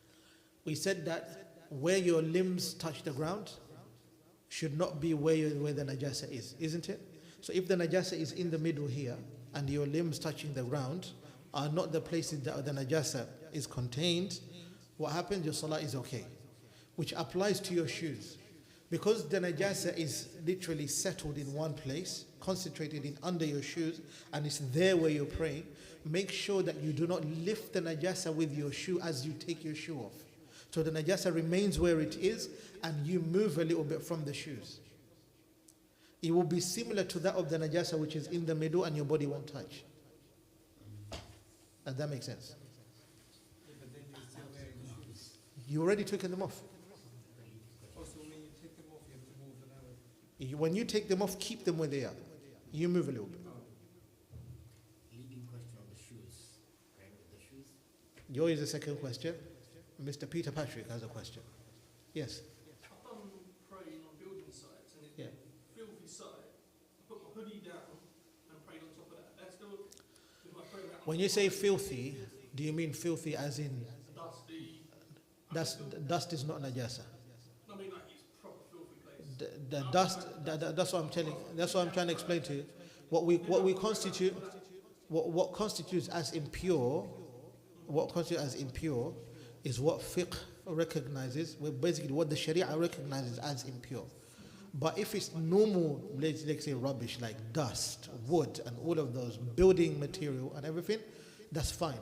We said that where your limbs touch the ground should not be where the najasa is, isn't it? So if the najasa is in the middle here and your limbs touching the ground are not the places that the najasa is contained, what happens? Your salah is okay. Which applies to your shoes. Because the najasa is literally settled in one place, concentrated in under your shoes, and it's there where you're praying, make sure that you do not lift the najasa with your shoe as you take your shoe off. So the najasa remains where it is, and you move a little bit from the shoes. It will be similar to that of the najasa which is in the middle and your body won't touch. Does that make sense? But then you're still wearing shoes. You already taken them off. Also, when you take them off, you have to move them out. When you take them off, keep them where they are. You move a little bit. Leading question on the shoes. Praying with the shoes. Yours is the second question. Mr. Peter Patrick has a question. Yes. I've done praying on building sites and it's Yeah. been filthy site. I put my hoodie down and prayed on top of that. That's still with my prayer mat. When you say filthy, do you mean filthy as in Dusty. dust is not najasa? I mean, like it's proper filthy place. The dust, that's what I'm telling. That's what I'm trying to explain to you. What constitutes as impure, is what fiqh recognizes. Well, basically, what the Sharia recognizes as impure. But if it's normal, let's say rubbish like dust, wood, and all of those building material and everything, that's fine.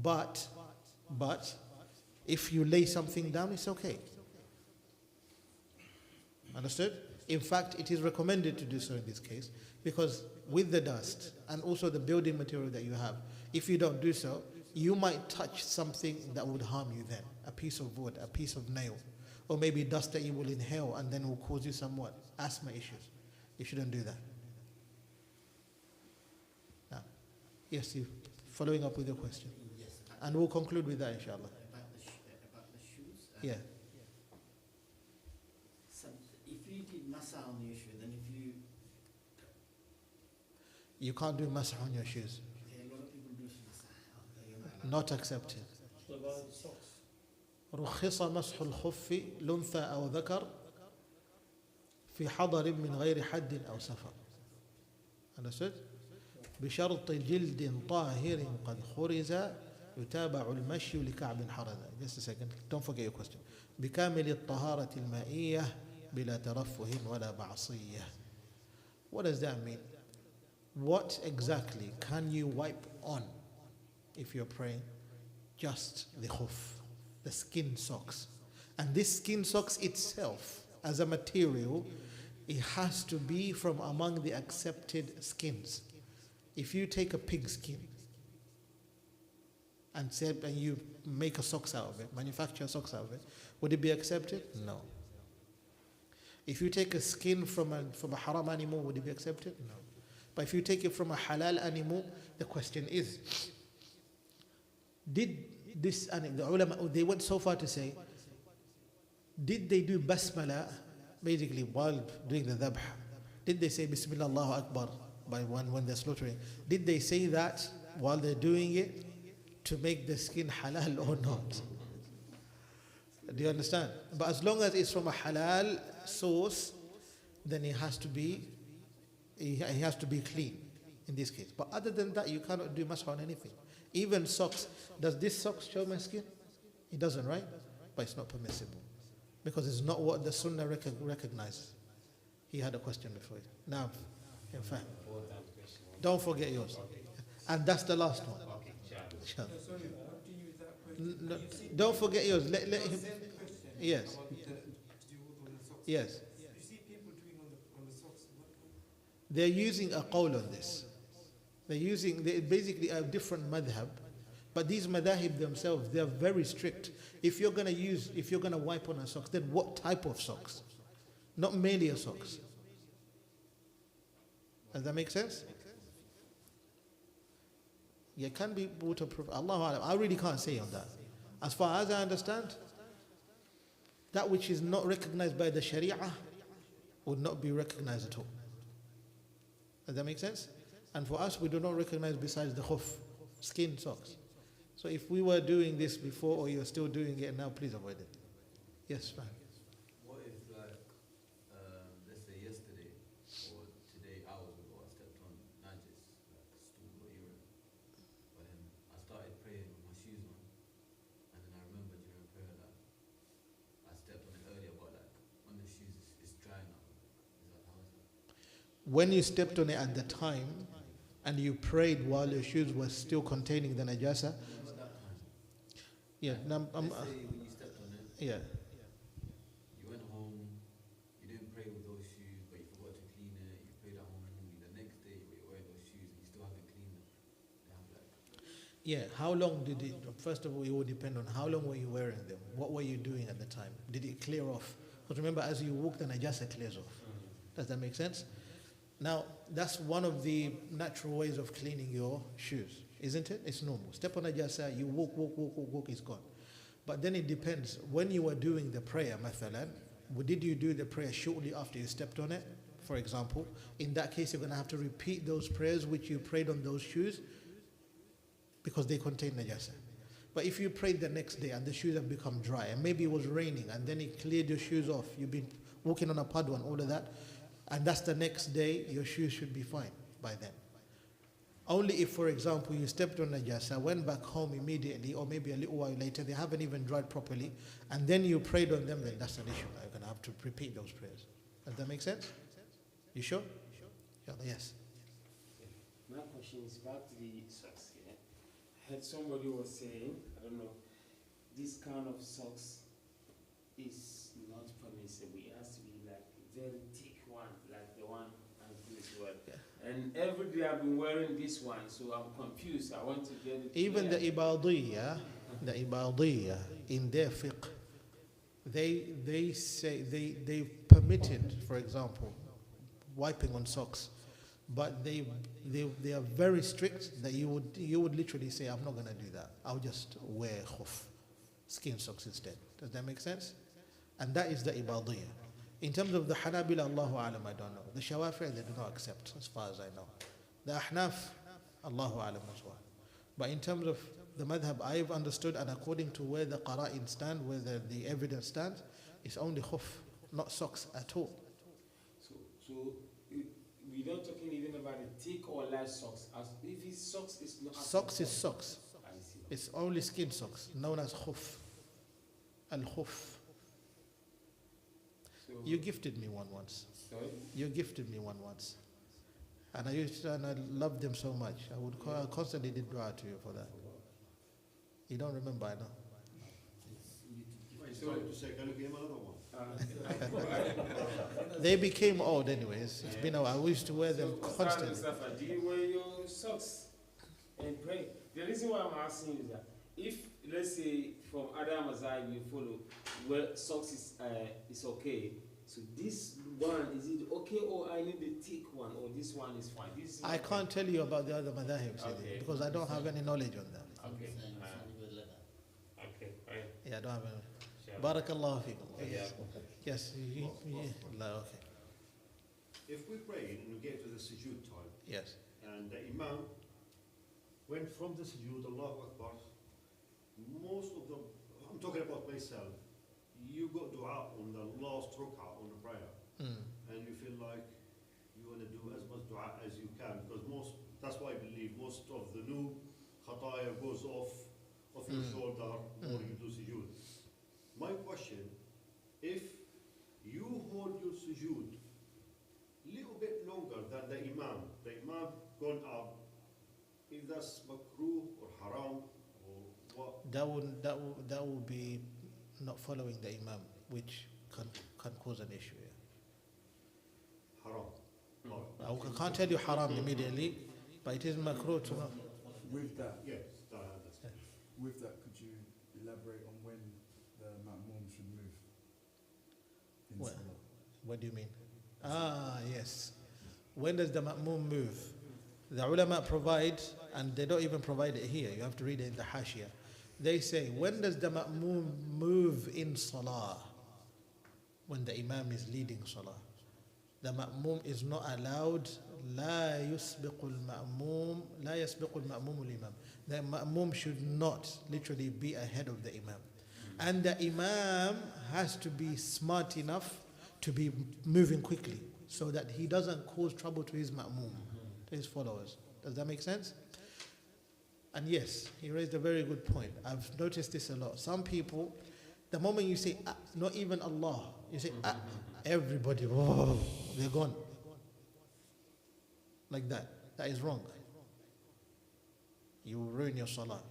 But if you lay something down, it's okay. Understood? In fact, it is recommended to do so in this case because with the dust and also the building material that you have, if you don't do so, you might touch something that would harm you then. A piece of wood, a piece of nail, or maybe dust that you will inhale and then will cause you somewhat asthma issues. You shouldn't do that. Now, yes, you following up with your question. Yes. And we'll conclude with that, inshallah. About the shoes. Yeah. So if you did masa on your shoe, then if you You can't do masah on your shoes. a lot of people do masa. Not accepted. What about socks? رخص مسح الخف لأنثى أو ذكر في حضر من غير حد أو سفر. Understood? بشرط جلد طاهر قد خرز يتابع المشي لكعب حرز. Just a second. Don't forget your question. بكامل الطهارة المائية بلا ترفه ولا معصية. What does that mean? What exactly can you wipe on if you're praying? Just the khuf, the skin socks. And this skin socks itself, as a material, it has to be from among the accepted skins. If you take a pig skin and you make a socks out of it, manufacture socks out of it, would it be accepted? No. If you take a skin from a haram animal, would it be accepted? No. But if you take it from a halal animal, the question is, did this animal, the ulama, they went so far to say, did they do basmala, basically while doing the dhabh? Did they say Bismillah Allahu Akbar when they're slaughtering? Did they say that while they're doing it to make the skin halal or not? Do you understand? But as long as it's from a halal source, then it has to be clean in this case. But other than that, you cannot do masah on anything. Even socks. Does this socks show my skin? It doesn't, right? But it's not permissible because it's not what the Sunnah recognizes. He had a question before it. Now, in fact, don't forget yours. And that's the last one. Inshallah. No, sorry, not to use that question. No, You see- don't forget yours. Let him. Same question Yes. about to do on the socks. Yes. You see people doing on the socks. They're using a qawl on this. They're basically a different madhab. But these madhahib themselves, they're very strict. If you're going to wipe on a socks, then what type of socks? Not merely a socks. Does that make sense? Yeah, it can be waterproof. Allahu Alam. I really can't say on that. As far as I understand, that which is not recognized by the Sharia would not be recognized at all. Does that make sense? And for us, we do not recognize besides the khuf, skin socks. So if we were doing this before or you're still doing it now, please avoid it. Yes, fine. What if, like, let's say yesterday or today, hours ago, I stepped on najis, like stool or urine, but then I started praying with my shoes on, and then I remember during prayer that I stepped on it earlier, but like on the shoes, it's when you stepped on it at the time and you prayed while your shoes were still containing the najasa, Not that time. yeah, no, Let's say when you stepped on it, yeah, you went home, you didn't pray with those shoes, but you forgot to clean it. You prayed at home normally. The next day, you're wearing those shoes and you still haven't cleaned them. They have like yeah. How long did it? First of all, it would depend on how long were you wearing them. What were you doing at the time? Did it clear off? Because remember, as you walk, the najasa clears off. Does that make sense? Now, that's one of the natural ways of cleaning your shoes, isn't it? It's normal. Step on najasa, you walk, it's gone. But then it depends. When you were doing the prayer, mathalan, did you do the prayer shortly after you stepped on it? For example, in that case, you're going to have to repeat those prayers which you prayed on those shoes because they contain najasa. But if you prayed the next day and the shoes have become dry and maybe it was raining and then it cleared your shoes off, you've been walking on a puddle and all of that, and that's the next day, your shoes should be fine by then. Only if, for example, you stepped on najasa, went back home immediately or maybe a little while later, they haven't even dried properly, and then you prayed on them, then that's an issue. You're going to have to repeat those prayers. Does that make sense? You sure? Yes. My question is back to the socks here. I heard somebody was saying, I don't know, this kind of socks is not permissible. It has to be like a very thick one, like the one I'm doing as well. Yeah. And every day I've been wearing this one, so I'm confused. I want to get it. Even clear. the Ibadiyya in their fiqh, they say they permitted, for example, wiping on socks, but they are very strict that you would literally say, I'm not going to do that. I'll just wear khuf, skin socks instead. Does that make sense? And that is the Ibadiyya. In terms of the Hanabila, Allahu Alam, I don't know. The Shawafi, they do not accept, as far as I know. The Ahnaf, Allahu Alam as well. But in terms of the madhab, I've understood, and according to where the qara'in stand, where the evidence stands, it's only khuf, not socks at all. So we're not talking even about the thick or light socks. As if it's socks, it's not. Socks is socks. I see. It's only skin socks, known as khuf. Al-khuf. So, You gifted me one once. sorry? You gifted me one once. And I loved them so much. I would constantly did dua to you for that. You don't remember, I know. Wait, sorry to say, can you give him another one? They became old anyways. It's been a while. I used to wear them So, constantly. Mustafa, do you wear your socks and pray? The reason why I'm asking is that if, let's say, from Adam Azai you follow, where socks is okay, so this one, is it okay, or I need the thick one, or this one is fine? This is I okay. can't tell you about the other madhahib, Okay. because I don't have any knowledge on that. Okay, Same uh, with leather. okay, fine. Yeah, I don't have any. Sure. Barakallahu feekum. Yeah. Yes. No, okay. If we pray and we get to the sujood time, Yes. and the Imam went from the sujood, Allahu Akbar, most of them, I'm talking about myself, you got dua on the last rak'ah on the prayer, and you feel like you want to do as much dua as you can, because that's why I believe most of the new khataya goes off your shoulder or you do sujood. My question, if you hold your sujood little bit longer than the Imam gone up, if that's makruh or haram or what? That would be not following the Imam, which can cause an issue. Yeah. Haram. I can't tell you haram immediately, but it is makruh to. With that, Yes, that's with that, could you elaborate on when the ma'mum should move in Well, salah? What do you mean? Yes. When does the ma'mum move? The ulama provide, and they don't even provide it here. You have to read it in the hashiyah. They say, when does the ma'mum move in salah? When the imam is leading salah. The ma'mum is not allowed. لا يسبق المأموم لا يسبق المأموم الإمام. The ma'mum should not literally be ahead of the imam. And the imam has to be smart enough to be moving quickly so that he doesn't cause trouble to his ma'mum, to his followers. Does that make sense? And yes, he raised a very good point. I've noticed this a lot. Some people, the moment you say, not even Allah, you say, everybody, they're gone. like that. That is wrong. You will ruin your salah.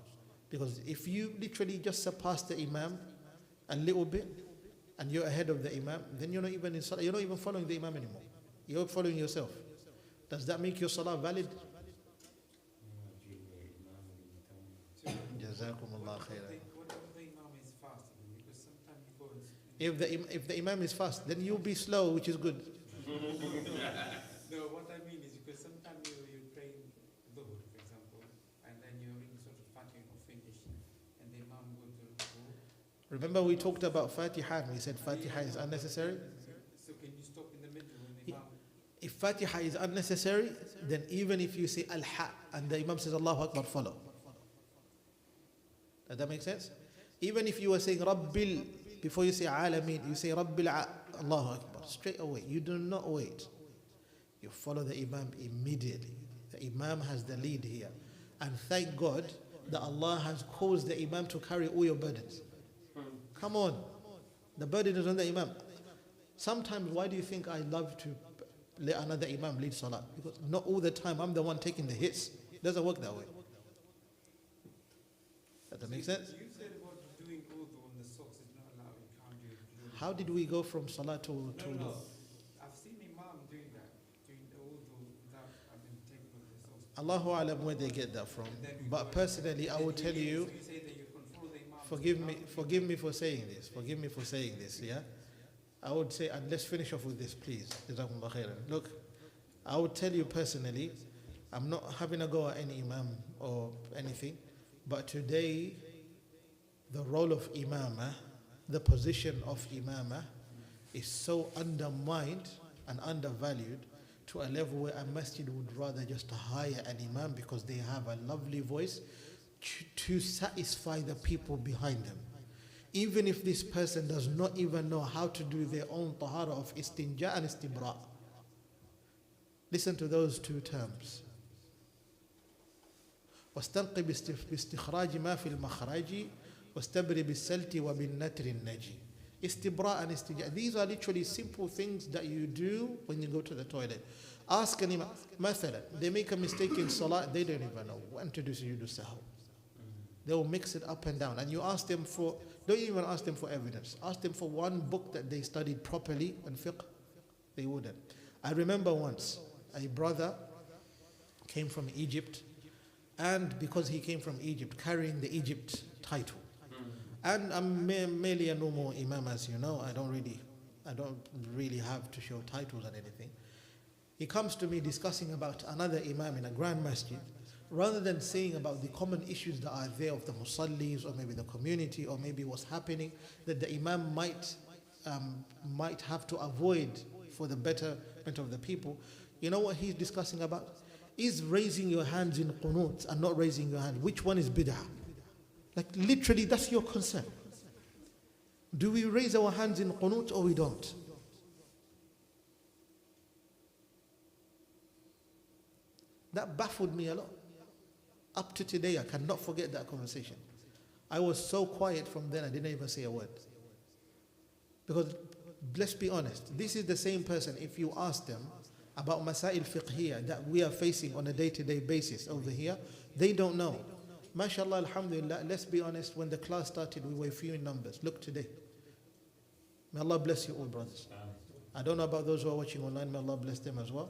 Because if you literally just surpass the imam a little bit and you're ahead of the imam, then you're not even in salah. You're not even following the imam anymore. You're following yourself. Does that make your salah valid? Jazakumullah khairan. If the imam is fast, then you'll be slow, which is good. No, what I mean is because sometimes you're praying Dhuhr, for example, and then you're in sort of Fatiha or finish, and the Imam goes to Dhuhr. Remember we talked about Fatiha and we said Fatiha is unnecessary? So can you stop in the middle when the Imam... If Fatiha is unnecessary, then even if you say Al-Ha and the Imam says Allahu Akbar, follow. Does that make sense? Even if you were saying Rabbil, before you say Alameen, you say Rabbil Allahu Akbar, straight away. You do not wait. You follow the Imam immediately. The Imam has the lead here. And thank God that Allah has caused the Imam to carry all your burdens. Come on. The burden is on the Imam. Sometimes, why do you think I love to let another Imam lead Salah? Because not all the time I'm the one taking the hits. It doesn't work that way. Does that make sense? You said about doing wudu on the socks is not allowed, you can't do it. How did we go from Salah to No. I've seen Imam doing that, doing the wudu without having taken off the socks. Allahu Alam where they get that from. But personally, I will tell you, So you say that you control the Imam. forgive me for saying this. Forgive me for saying this, yeah? I would say, and let's finish off with this, please. Jazakumullah khairan. Look, I would tell you personally, I'm not having a go at any Imam or anything, but today, the role of Imamah, the position of Imamah, is so undermined and undervalued to a level where a masjid would rather just hire an Imam because they have a lovely voice to satisfy the people behind them. Even if this person does not even know how to do their own tahara of istinja and istibra. Listen to those two terms. واستنقي باستخراج ما في المخرج واستبري بالسلت وبالنتر النجي. Istibra and istijaa. These are literally simple things that you do when you go to the toilet. Ask an imam. Mathalan, they make a mistake in salah, they don't even know when to do sujood sahw. They will mix it up and down. And you ask them for, don't even ask them for evidence. Ask them for one book that they studied properly on fiqh. They wouldn't. I remember once, a brother came from Egypt, and because he came from Egypt, carrying the Egypt title. And I'm merely a normal imam, as you know. I don't really have to show titles and anything. He comes to me discussing about another imam in a grand masjid, rather than saying about the common issues that are there of the musallis, or maybe the community, or maybe what's happening that the imam might have to avoid for the betterment of the people. You know what he's discussing about? Is raising your hands in qunut and not raising your hand. Which one is bid'ah? Like literally, that's your concern. Do we raise our hands in qunut or we don't? That baffled me a lot. Up to today, I cannot forget that conversation. I was so quiet from then, I didn't even say a word. Because, let's be honest, this is the same person, if you ask them about masail fiqhiyya that we are facing on a day-to-day basis over here, they don't know. MashaAllah, alhamdulillah, let's be honest, when the class started, we were few in numbers. Look today. May Allah bless you all, brothers. I don't know about those who are watching online, may Allah bless them as well.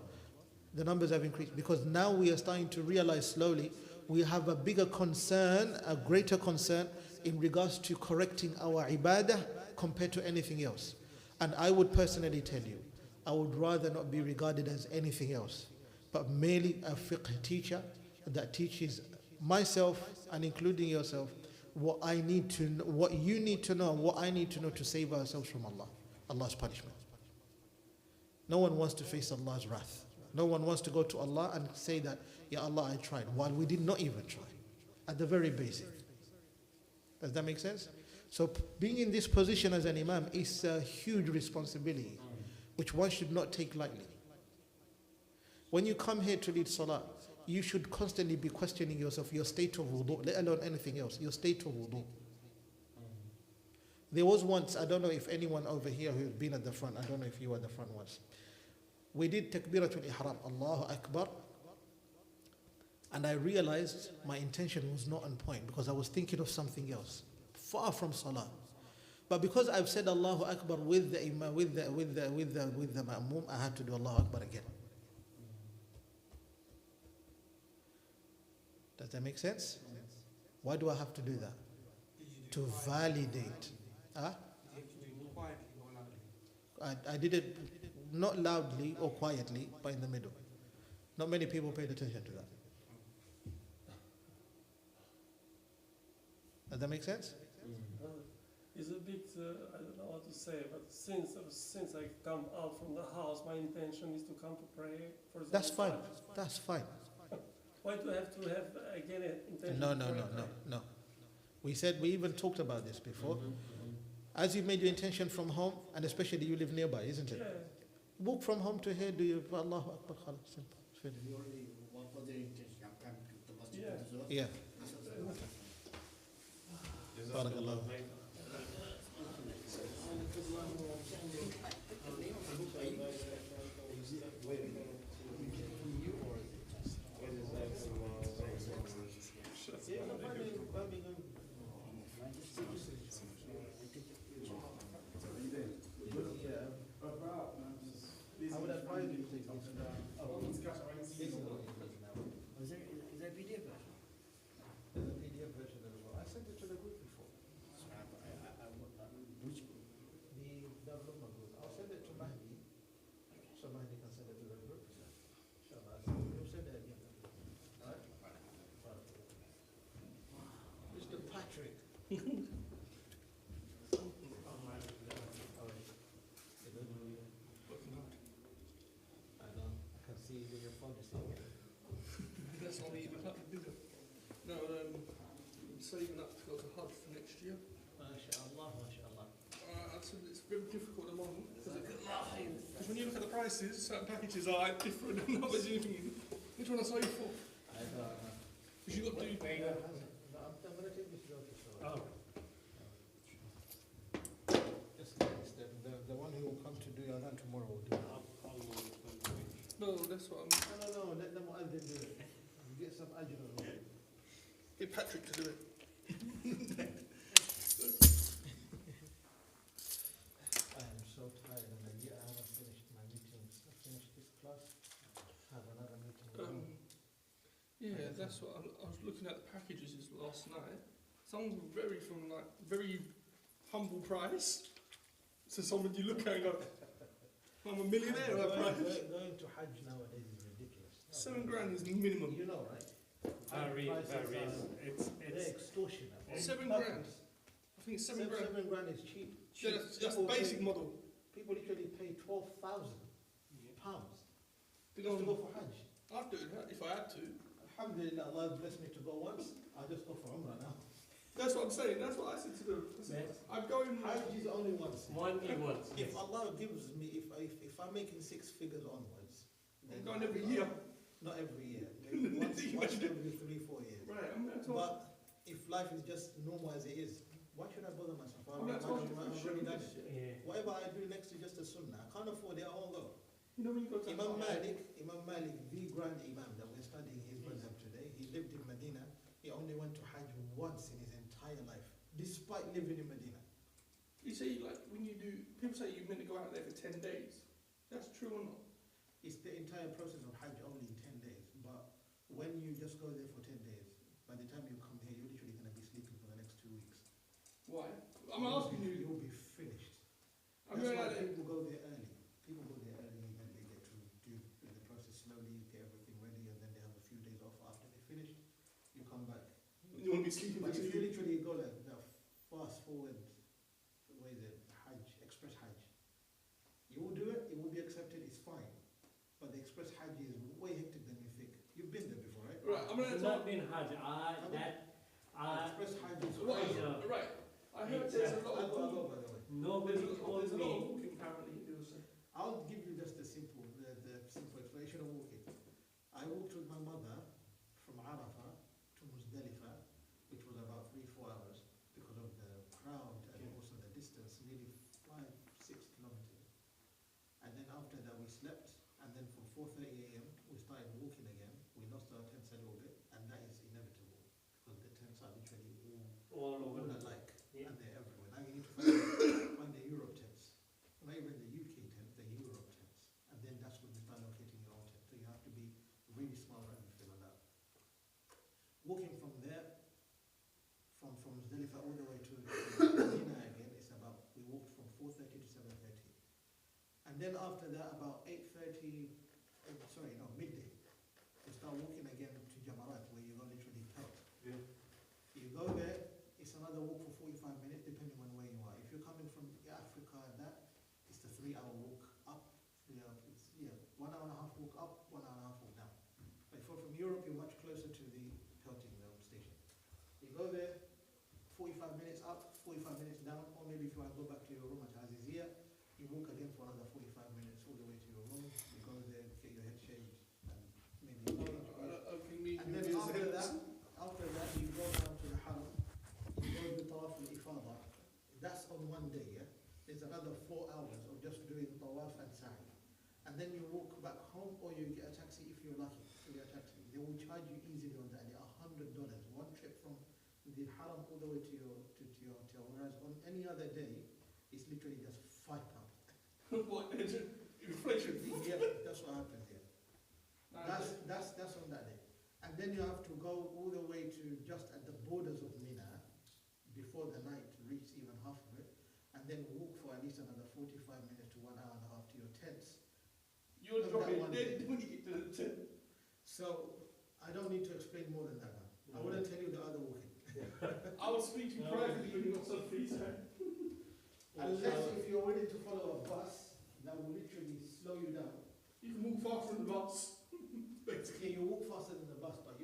The numbers have increased because now we are starting to realize slowly we have a bigger concern, a greater concern in regards to correcting our ibadah compared to anything else. And I would personally tell you, I would rather not be regarded as anything else, but merely a fiqh teacher that teaches myself and including yourself what I need to know, what you need to know, and what I need to know to save ourselves from Allah's punishment. No one wants to face Allah's wrath. No one wants to go to Allah and say that, Ya Allah, I tried, while we did not even try, at the very basic. Does that make sense? So being in this position as an imam is a huge responsibility, which one should not take lightly. When you come here to lead salah, you should constantly be questioning yourself, your state of wudu, let alone anything else, your state of wudu. There was once, I don't know if anyone over here who's been at the front, I don't know if you were at the front once. We did takbiratul ihram, Allahu Akbar, And I realized my intention was not on point because I was thinking of something else, far from salah. But because I've said Allahu Akbar with the imam, with the ma'mum, I had to do Allahu Akbar again. Does that make sense? Why do I have to do that? To validate. Huh? I did it not loudly or quietly, but in the middle. Not many people paid attention to that. Does that make sense? It's a bit, I don't know what to say, but since I come out from the house, my intention is to come to pray. For example, That's fine. That's fine. Why do I have to have again an intention? No. We even talked about this before. As you made your intention from home, and especially you live nearby, isn't it? Yeah. Walk from home to here, do your Allahu Akbar, khalas, simple. It's finished. You already, what was the intention? I'm coming to the masjid. Yeah. Yeah. Barakallah. I would advise you to take this. Is there a PDF version? There's a PDF version as well. I sent it to the group before. Which group? The development group. I'll send it to Mahdi. So Mahdi can send it to the group. Inshallah. You'll send it again. Right? Mr. Patrick. I know. I can see your phone is saying it. That's not even happening, is it? No, I'm saving up to go to Hajj for next year. MashaAllah, MashaAllah. It's very difficult at the moment. Because when you look at the prices, certain packages are different and others you think, which one I save for? I don't know. Because you've got to do... I'm going to take this job to show. Oh. Just like this, the one who will come to do your hand tomorrow will do it. No, that's what I'm... No, let them all do it. Get some ajr on it. Get Patrick to do it. I am so tired and I haven't finished my meetings. I finished this class, I have another meeting. Yeah, that's what I was looking at the packages last night. Some very from like very humble price to someone you look at and go, I'm a millionaire at that price. Going to Hajj nowadays is ridiculous. $7 grand is minimum. You know, right? Very. It's They're extortionate. $7 grand. I think it's $7 grand. 7 grand is cheap. Yeah, that's the basic model. People literally pay £12,000 To just to go for Hajj. I'd do that if I had to. Alhamdulillah, Allah has blessed me to go once. I'll just go for Umrah now. That's what I'm saying. That's what I said to them. I said, I'm going. Hajj is only once. once. If Allah gives me, if I'm making 6 figures onwards, I'm going every year. Not every year. Maybe once every 3-4 years. Right. I'm going to. But if life is just normal as it is, why should I bother myself? I'm not talking I've already done it. Yeah. Whatever I do next is just a sunnah. I can't afford it, I won't go. You know when you go to Imam Malik, the grand Imam that we're studying his madhab today, he lived in Medina. He only went to Hajj once in his entire life, despite living in Medina. You say like when you do, people say you're meant to go out there for 10 days. That's true or not? It's the entire process of Hajj only in 10 days. But when you just go there for 10 days, by the time you come here, you're literally going to be sleeping for the next 2 weeks. Why? I'm asking you. You'll be finished. I'm That's going why out there. people go there early. People go there early and they get to do the process slowly, get everything ready, and then they have a few days off after they finish. You come back. You want to be sleeping for But if 2 you weeks. literally go like the fast forward, where is it, Hajj, express Hajj, you will do it, it will be accepted, it's fine. But the express Hajj is way hectic than you think. You've been there before, right? Right. I'm going to Not talk. been Hajj. Express Hajj is Right. crazy. Right. I heard there's a lot I'll of go, walking. by the way. Nobody There's told a lot of me. walking apparently. People say. I'll give you just the simple explanation of walking. I walked with my mother from Arafah to Muzdalifah, which was about 3-4 hours because of the crowd and also the distance, nearly 5-6 kilometers. And then after that we slept, and then from 4:30 a.m. we started walking again. We lost our tents a little bit, are literally All all over. alike, Yeah. and they're everywhere. Now you need to find the Europe tents, not even the UK tent, the Europe tents, and then that's when you start locating your own tent. So you have to be really smart and everything like that. Walking from there, from Muzdalifa all the way to Mina again, it's about, we walked from 4:30 to 7:30. And then after that, about 8:30, midday, you start walking again to Jamarat, where you're going to literally pelt. Yeah. You go there, it's another walk for 45 minutes, depending on where you are. If you're coming from Africa and that, it's the 3-hour walk up. It's 1 hour and a half walk up, 1 hour and a half walk down. But if you're from Europe, you're much closer to the pelting station. You go there, 45 minutes up, 45 minutes down, or maybe if you want to go back to your room at Azizia, you walk again for another 45 minutes all the way to your room. You go there, get your head shaved, and maybe change. And then after that, you go down to the Haram, you go to Tawaf al-Ifada. That's on one day, yeah? There's another 4 hours of just doing Tawaf and Sa'i. And then you walk back home, or you get a taxi if you're lucky. You get a taxi. They will charge you easily on that. They're $100. One trip from the Haram all the way to your hotel. Whereas on any other day, it's literally just £5. What? Inflation? Yeah, that's what happens here. That's on that day. And then you have to go all the way to just at the borders of Mina before the night reaches even half of it, and then walk for at least another 45 minutes to 1 hour and a half to your tents. You're Not dropping that one dead day. when you get to the tent. So I don't need to explain more than that now. I wouldn't tell you the other walking. I will speak to you privately when you got some free time. Unless if you're willing to follow a bus that will literally slow you down. You can walk faster than the bus. Yeah, you walk faster than the bus, but